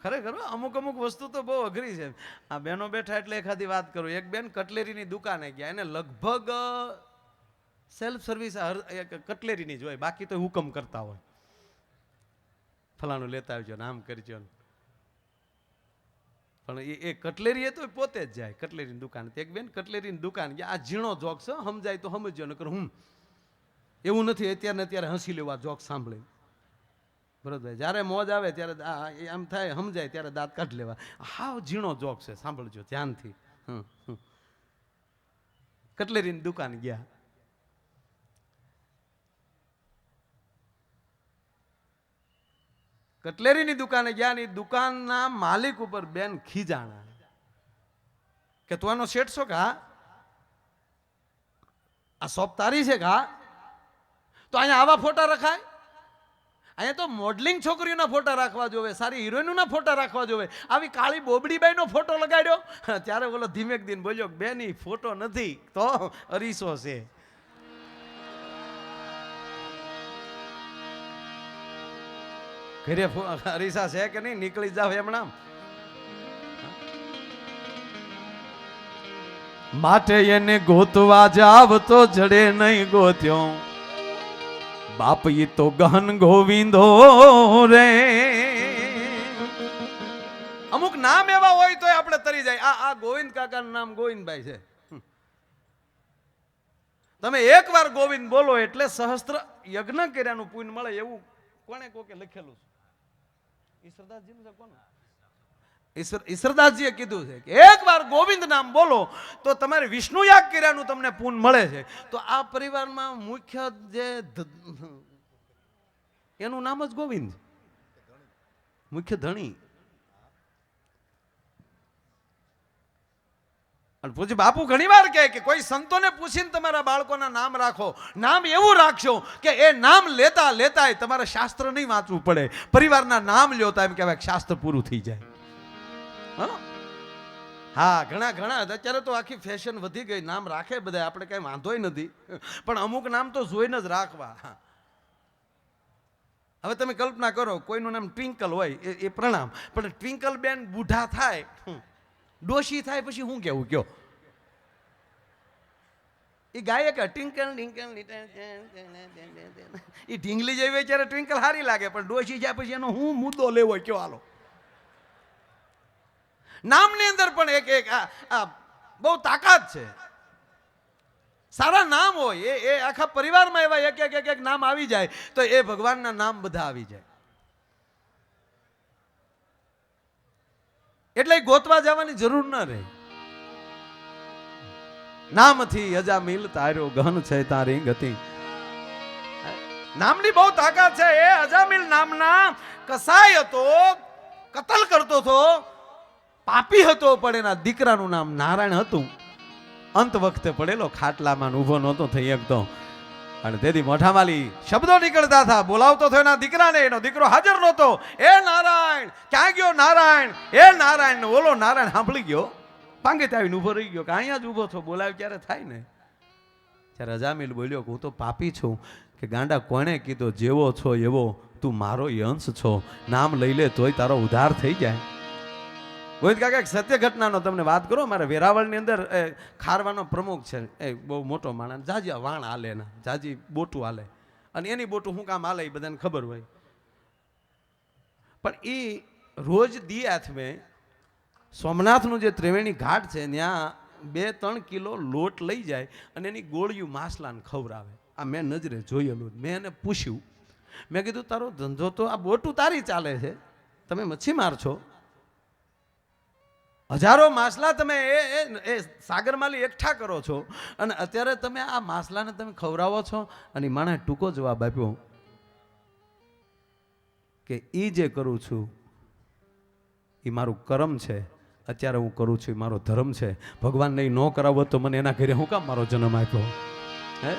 B: ખરેખર અમુક અમુક વસ્તુ તો બહુ અઘરી છે. આ બેનો બેઠા એટલે એખાદી વાત કરું. એક બેન કટલેરીની દુકાને ગયા, એને લગભગ સેલ્ફ સર્વિસ કટલેરીની જ હોય, બાકી તો હુકમ કરતા હોય, ફલાણું લેતા આવજો ને આમ કરજો. પણ એ કટલેરી એ તો પોતે જ જાય કટલેરીની દુકાન. એક બેન કટલેરીની દુકાન ગયા. આ ઝીણો જોક છે, સમજાય તો સમજો, નકર એવું નથી અત્યારે અત્યારે હસી લેવા જોક સાંભળે. બરોબર, જ્યારે મોજ આવે ત્યારે આમ થાય સમજાય ત્યારે દાંત કાઢી લેવા. હાવ ઝીણો જોક છે, સાંભળજો ધ્યાનથી. કટલેરીની દુકાન ગયા. કટલેરીની દુકાને ગયા ને દુકાનના માલિક ઉપર બેન ખીજાણા કે તું આનો શેઠ છો કા? આ શોપ તારી છે કા? તો અહીંયા આવા ફોટા રખાય? અહીંયા તો મોડલિંગ છોકરીઓના ફોટા રાખવા જોવે, સારી હિરોઈનોના ફોટા રાખવા જોવે. આવી કાળી બોબડીબાઈનો ફોટો લગાડ્યો. ત્યારે બોલો ધીમેક દિન બોલ્યો, બેન ઈ ફોટો નથી તો અરીસો છે. ઘરે અરીસા છે કે નહીં? નીકળી જાવ એમણામ. માટે એને ગોતવા જાવ તો જડે નહીં ગોત્યો. બાપ ઈ તો ગહન ગોવિંદો રે. અમુક નામ એવા હોય તો આપણે તરી જાય. આ ગોવિંદ કાકાનું નામ ગોવિંદભાઈ છે. તમે એકવાર ગોવિંદ બોલો એટલે સહસ્ત્ર યજ્ઞ કર્યાનું પુણ્ય મળે એવું કોણે કોકે લખેલું છે? ઈશ્વરદાસજીએ કીધું છે કે એકવાર ગોવિંદ નામ બોલો તો તમારે વિષ્ણુ યાગ કર્યાનું તમને પુણ્ય મળે છે. તો આ પરિવારમાં મુખ્ય જે એનું નામ જ ગોવિંદ, મુખ્ય ધણી. અને પૂછ્યું બાપુ ઘણી વાર કહે કે કોઈ સંતોને પૂછીને તમારા બાળકોના નામ રાખો. નામ એવું રાખશો કે એ નામ લેતા લેતા તમારે શાસ્ત્ર નહીં વાંચવું પડે. પરિવારના નામ લ્યો એમ કહેવાય શાસ્ત્ર પૂરું થઈ જાય. હા, ઘણા ઘણા અત્યારે તો આખી ફેશન વધી ગઈ, નામ રાખે બધા, આપણે કઈ વાંધોય નથી, પણ અમુક નામ તો જોઈને જ રાખવા. હવે તમે કલ્પના કરો કોઈનું નામ ટ્વિંકલ હોય એ પ્રણામ, પણ ટ્વિંકલ બેન બુઢા થાય, ડોશી થાય, પછી શું કેવું કયો? એ ગાયક ટિંકલ ટિંકલ એ ઢીંગલી જેવી ત્યારે ટ્વિંકલ સારી લાગે, પણ ડોશી જાય પછી એનો હું મુદ્દો લેવો કયો? હાલો, નામની અંદર પણ એક એક બહુ તાકાત છે. સારા નામ હોય એ આખા પરિવારમાં એવા એક એક એક નામ આવી જાય તો એ ભગવાનના નામ બધા આવી જાય. એટલે ગોતવા જવાની જરૂર ન રહે. નામથી અજામિલ તાર્યો ગહન છે તારી ગતિ. નામની બહુ તાકાત છે. એ અજામિલ નામના કસાય હતો, કતલ કરતો હતો, પાપી હતો, પણ એના દીકરાનું નામ નારાયણ હતું. અંત વખતે પડેલો ખાટલામાં ઊભો નહોતો થઈ શકતો, અને તેથી મોઢામાંથી શબ્દો નીકળતા હતા, બોલાવતો થયો એના દીકરાને. એનો દીકરો હાજર નહોતો. એ નારાયણ, ક્યાં ગયો નારાયણ? એ નારાયણ. ઓલો નારાયણ સાંભળી ગયો, પાંગે આવીને ઊભો રહી ગયો કે અહીંયા જ ઊભો છો, બોલાવ ક્યારે થાય ને. ત્યારે અજામિલ બોલ્યો કે હું તો પાપી છું કે ગાંડા કોણે કીધો જેવો છો એવો તું મારો અંશ છો, નામ લઈ લે તોય તારો ઉદ્ધાર થઈ જાય. ગોવિંદ કાકા એક સત્ય ઘટનાનો તમને વાત કરો. મારે વેરાવળની અંદર ખારવાનો પ્રમુખ છે, એ બહુ મોટો માણસ, જાજી વાણ હાલે ને જાજી બોટું હાલે, અને એની બોટું શું કામ હાલે એ બધાને ખબર હોય. પણ એ રોજ દી હાથમે સોમનાથનું જે ત્રિવેણી ઘાટ છે ત્યાં 2-3 કિલો લોટ લઈ જાય અને એની ગોળિયું માસલાને ખવડાવે. આ મેં નજરે જોયેલું. મેં એને પૂછ્યું, મેં કીધું તારો ધંધો તો આ બોટું તારી ચાલે છે, તમે મચ્છીમાર છો, હજારો માસલા તમે એ સાગરમાલી એકઠા કરો છો અને અત્યારે તમે આ માસલાને તમે ખવડાવો છો. અને માણસે ટૂંકો જવાબ આપ્યો કે એ જે કરું છું એ મારું કર્મ છે, અત્યારે હું કરું છું એ મારો ધર્મ છે. ભગવાન નહીં ન કરાવો તો મને એના ઘરે હું કામ મારો જન્મ આપ્યો? હે,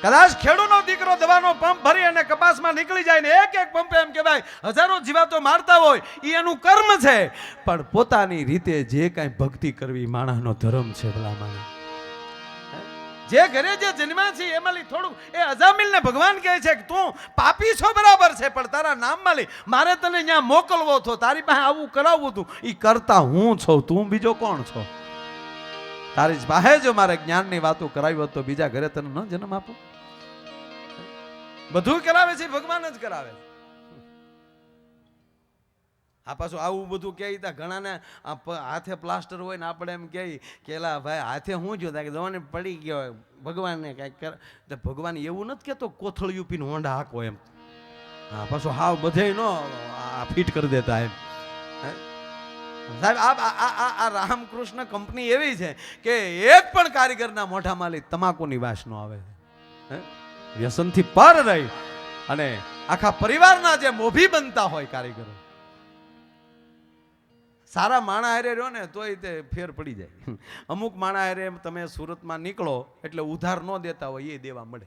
B: કદાચ ખેડૂતનો દીકરો દવાનો પંપ ભરી અને કપાસમાં નીકળી જાય ને એક એક પંપે એમ કહેવાય હજારો જીવાતો મારતા હોય, એ એનું કર્મ છે. પણ પોતાની રીતે જે કાંઈ ભક્તિ કરવી માણસનો ધર્મ છે. ભલા માણસ જે ઘરે જે જન્મ્યા છે એમાં થોડું એ અજામિલને ભગવાન કહે છે કે તું પાપી છો બરાબર છે, પણ તારા નામમાં લઈ મારે તને ત્યાં મોકલવો હતો, તારી પાસે આવું કરાવવું હતું, એ કરતા હું છું, તું બીજો કોણ છો? તારી પાસે જો મારે જ્ઞાનની વાતો કરાવી હોત તો બીજા ઘરે તને ન જન્મ આપો. બધું કરાવે છે ભગવાન જ કરાવે છે. આ પાછું આવું બધું કહે ઘણાને હાથે પ્લાસ્ટર હોય ને આપણે એમ કહે કે એલા ભાઈ હાથે હું જો કે જવાને પડી ગયો હોય, ભગવાનને કાંઈક કર. તો ભગવાન એવું નથી કહેતો કોથળિયું પીને હોંડા હાકો એમ. હા, પાછું હાવ બધે નો ફિટ કરી દેતા એમ. સાહેબ આ રામકૃષ્ણ કંપની એવી છે કે એક પણ કારીગરના મોઢામાં લઈ તમાકુની વાસ ન આવે. વ્યસનથી પર રહી અને આખા પરિવારના જે મોભી બનતા હોય કારીગરો, સારા માણા હારે રહ્યો ને તોય તે ફેર પડી જાય. અમુક માણા હારે તમે સુરતમાં નીકળો એટલે ઉધાર ન દેતા હોય એ દેવા મળે.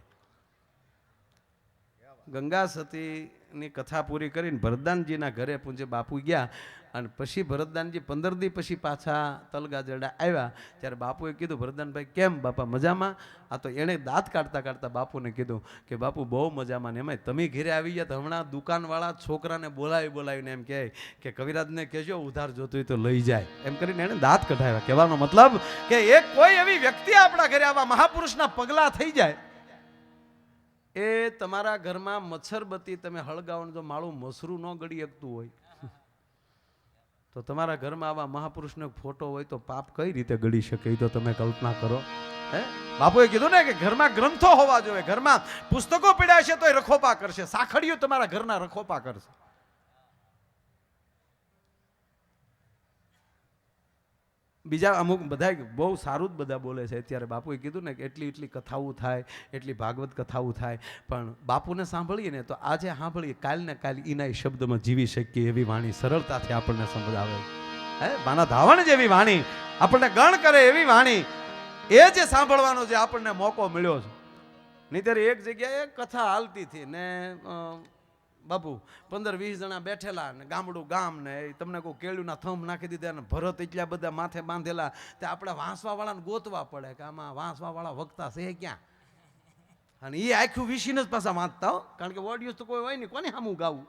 B: ગંગા સતીની કથા પૂરી કરીને ભરતદાનજીના ઘરે પૂજ્ય બાપુ ગયા અને પછી ભરતદાનજી 15 દી પછી પાછા તલગાજરડા આવ્યા. ત્યારે બાપુએ કીધું, ભરતદાનભાઈ કેમ બાપા મજામાં? આ તો એણે દાંત કાઢતા કાઢતા બાપુને કીધું કે બાપુ બહુ મજામાં ને એમાં તમે ઘરે આવી ગયા તો હમણાં દુકાનવાળા છોકરાને બોલાવીને એમ કહે કે કવિરાજને કહેજો ઉધાર જોતું હોય તો લઈ જાય, એમ કરીને એણે દાંત કઢાવ્યા. કહેવાનો મતલબ કે એક કોઈ એવી વ્યક્તિ આપણા ઘરે આવા મહાપુરુષના પગલા થઈ જાય, એ તમારા ઘરમાં મચ્છરબત્તી તમે હળગાવવાનું જો માળું મસરું ન ગળી શકતું હોય તો તમારા ઘરમાં આવા મહાપુરુષનો ફોટો હોય તો પાપ કઈ રીતે ગળી શકે? એ તો તમે કલ્પના કરો. હે, બાપુએ કીધું ને કે ઘરમાં ગ્રંથો હોવા જોઈએ, ઘરમાં પુસ્તકો પડ્યા છે તો એ રખોપા કરશે, સાખડીઓ તમારા ઘરના રખોપા કરશે. બીજા અમુક બધા બહુ સારું જ બધા બોલે છે. અત્યારે બાપુએ કીધું ને કે એટલી કથાઓ થાય, એટલી ભાગવત કથાઓ થાય, પણ બાપુને સાંભળીએ ને તો આજે સાંભળીએ કાલ ને કાલ એના શબ્દમાં જીવી શકીએ એવી વાણી સરળતાથી આપણને સમજાવે. હે, બાના ધાવણ જેવી વાણી, આપણને ગણ કરે એવી વાણી, એ જે સાંભળવાનો જે આપણને મોકો મળ્યો છે. નહીંતર એક જગ્યાએ કથા હાલતી હતી ને બાપુ 15-20 જણા બેઠેલા ને ગામડું ગામ ને તમને કોઈ કેળુના થંભ નાખી દીધા ને ભરત એટલા બધા માથે બાંધેલા, તે આપણે વાંસવા વાળાને ગોતવા પડે કે આમાં વાંસવા વાળા વક્તા છે ક્યાં, અને એ આખું વિશીને જ પાછા વાંચતા હો, કારણ કે ઓડિયો તો કોઈ હોય નહીં, કોને સામું ગાવું?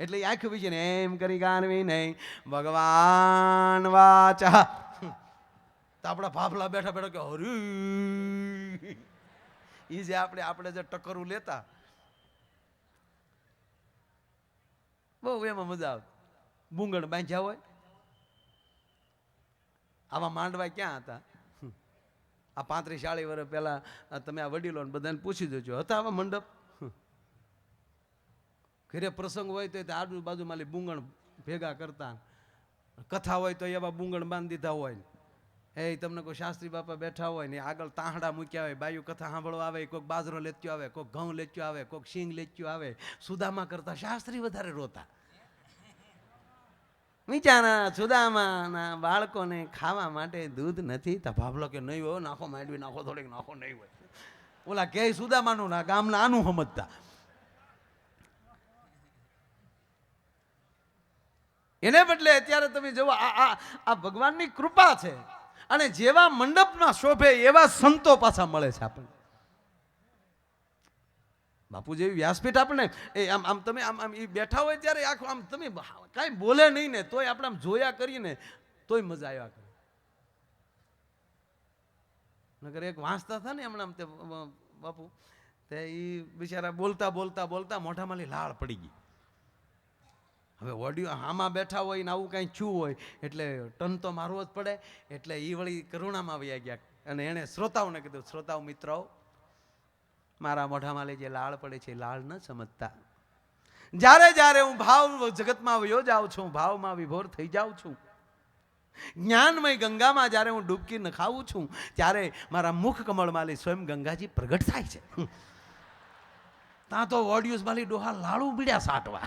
B: એટલે એ આખું વિશીને એમ કરી ગાનવી નહીં ભગવાન વાચા. તો આપણા ભાભલા બેઠા બેઠા કે હરી, એ જે આપણે જે ટકરું લેતા બહુ એમાં મજા આવતી. બુંગણ બાંધ્યા હોય, આવા માંડવા ક્યાં હતા? આ 35-40 વર્ષ પહેલા તમે આ વડીલોને બધાને પૂછી દેજો, હતા આવા મંડપ? ઘરે પ્રસંગ હોય તો આજુબાજુમાં બુંગણ ભેગા કરતા, કથા હોય તો એવા બુંગણ બાંધી દીધા હોય. એ તમને કોઈ શાસ્ત્રી બાપા બેઠા હોય ને આગળ તાહડા મૂક્યા હોય, બાયું કથા સાંભળવા આવે, કોઈક બાજરો લેચ્યો આવે, કોઈક ઘઉં લેચ્યો આવે, કોઈક શીંગ લેચ્યો આવે. સુદામા કરતા શાસ્ત્રી વધારે રોતા. વિચારા સુદામાના બાળકોને ખાવા માટે દૂધ નથી, તો ભાભલો કે નહીં હોય, નાખો માંડવી નાખો, થોડીક નાખો, નહીં હોય. ઓલા કે સુદામાનું ના ગામના આનું સમજતા. એને બદલે અત્યારે તમે જુઓ આ ભગવાનની કૃપા છે. અને જેવા મંડપમાં શોભે એવા સંતો પાછા મળે છે આપણને. બાપુ જેવી વ્યાસપીઠ આપણને એ આમ આમ તમે આમ આમ એ બેઠા હોય ત્યારે આખું આમ તમે કાંઈ બોલે નહીં ને તોય આપણે આમ જોયા કરીને તોય મજા આવ્યા કરે. નકર એક વાંચતા હતા ને હમણાં તે બાપુ તે એ બિચારા બોલતા બોલતા બોલતા મોઢામાંથી લાળ પડી ગઈ. હવે ઓડિયો આમાં બેઠા હોય ને આવું કાંઈ થયું હોય એટલે ટન તો મારવો જ પડે. એટલે એ વળી કરુણામાં વયા ગયા અને એણે શ્રોતાઓને કીધું, શ્રોતાઓ મિત્રો, મારા મોઢામાં જે લાળ પડે છે એ લાળ ન સમજતા. જ્યારે જ્યારે હું ભાવ જગતમાં વયો જાઉં છું, ભાવમાં વિભોર થઈ જાઉં છું, જ્ઞાનમય ગંગામાં જ્યારે હું ડૂબકી નખાવું છું ત્યારે મારા મુખ કમળમાંથી સ્વયં ગંગાજી પ્રગટ થાય છે. ત્યાં તો ઓડિયોઝ માલી ડોહા લાડુ બીડ્યા સાટવા.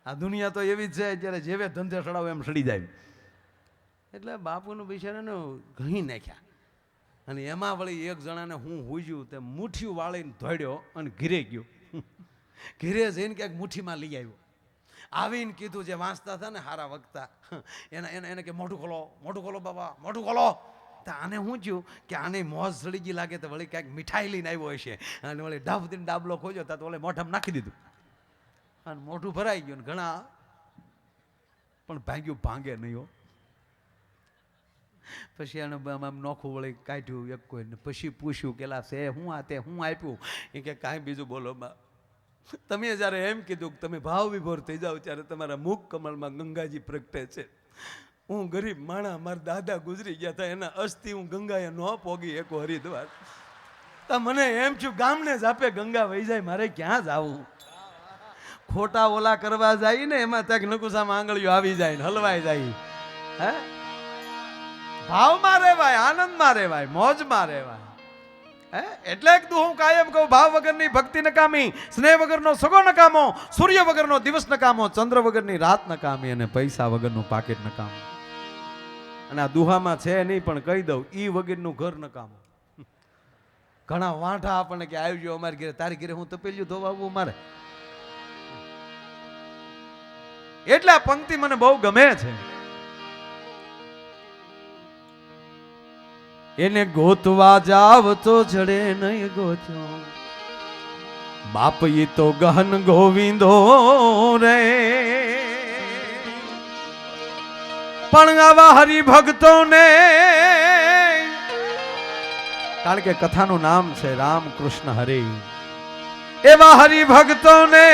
B: આ દુનિયા તો એવી જ છે, જ્યારે જેવે ધંધે સડાવો એમ સડી જાય. એટલે બાપુનું બિચારાને ઘણી નાખ્યા. અને એમાં વળી એક જણાને હું હુજ્યું તે મુઠ્ઠીયું વાળીને ધોડ્યો અને ઘીરે ગયો. ઘીરે જઈને ક્યાંક મુઠ્ઠીમાં લઈ આવ્યો. આવીને કીધું જે વાંચતા હતા ને હારા વખતા એને કે મોઢું ખોલો બાબા, મોઢું ખોલો. તો આને શું થયું કે આને મોજ સડી ગઈ લાગે તો વળી ક્યાંક મીઠાઈ લઈને આવ્યો હશે અને વળી ડાબ દીને ડાબલો ખોજો તો વળી મોઢામાં નાખી દીધું અને મોઢું ભરાઈ ગયું. ઘણા પણ ભાગ્યું ભાંગે નહીં હો. પછી એને આમ નોખું વળી કાઢ્યું એક કોઈને. પછી પૂછ્યું કેલા છે હું આ તે હું આપ્યું? એ કે કાંઈ બીજું બોલો બા. તમે જ્યારે એમ કીધું કે તમે ભાવ વિભોર થઈ જાઓ ત્યારે તમારા મુખ કમળમાં ગંગાજી પ્રગટે છે. હું ગરીબ માણા, મારા દાદા ગુજરી ગયા હતા, એના અસ્થિ હું ગંગાએ ન પોગી એક હરિદ્વાર. તો મને એમ થયું ગામને જ આપે ગંગા વહી જાય, મારે ક્યાં જવું? ખોટા ઓલા કરવા જાય ને એમાં ત્યાં નકુસામાં આંગળીઓ આવી જાય ને હલવાઈ જાય. હે, ભાવમાં રહેવાય, આનંદમાં રહેવાય, મોજમાં રહેવાય. હે, એટલે હું કાયમ કહું, ભાવ વગરની ભક્તિ નકામી, સ્નેહ વગરનો સગો નકામો, સૂર્ય વગરનો દિવસ નકામો, ચંદ્ર વગરની રાત નકામી અને પૈસા વગરનું પાકીટ નકામું. અને આ દુહામાં છે નહીં પણ કહી દઉં, ઈ વગરનું ઘર નકામું. ઘણા વાંઢા આપણને કે આવજો અમારી ઘરે, તારી ઘરે હું તપેલ્યું ધોવા આવવું મારે. એટલે આ પંક્તિ મને બહુ ગમે છે. એને ગોતવા જાવ તો જડે નહીં ગોત્યો, બાપ ઈ તો ગહન ગોવિંદો રે. પણ આવા હરિભક્તોને, કારણ કે કથાનું નામ છે રામ કૃષ્ણ હરિ, એવા હરિભક્તોને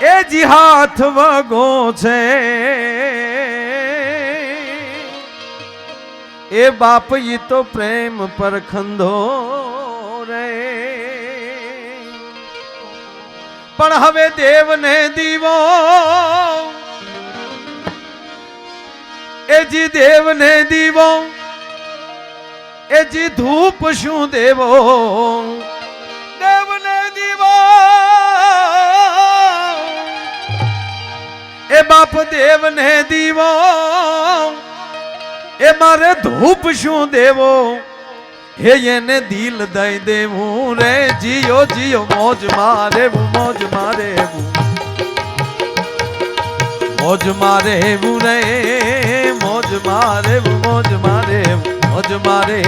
B: એ જી હાથ વગો છે. એ બાપ ઈ તો પ્રેમ પર ખંધો રે. પણ હવે દેવને દીવો, એ જી દેવને દીવો, એ જી ધૂપ શું દેવો? દેવને દીવો, એ બાપ દેવને દીવો, એ મારે ધૂપ શું દેવો? હે એને દિલ દઈ દેવું રે. જીઓ જીઓ મોજ મારે, મોજ મારે, મોજ મારે રે, મોજ મારે, મોજ મારે, મોજ મારે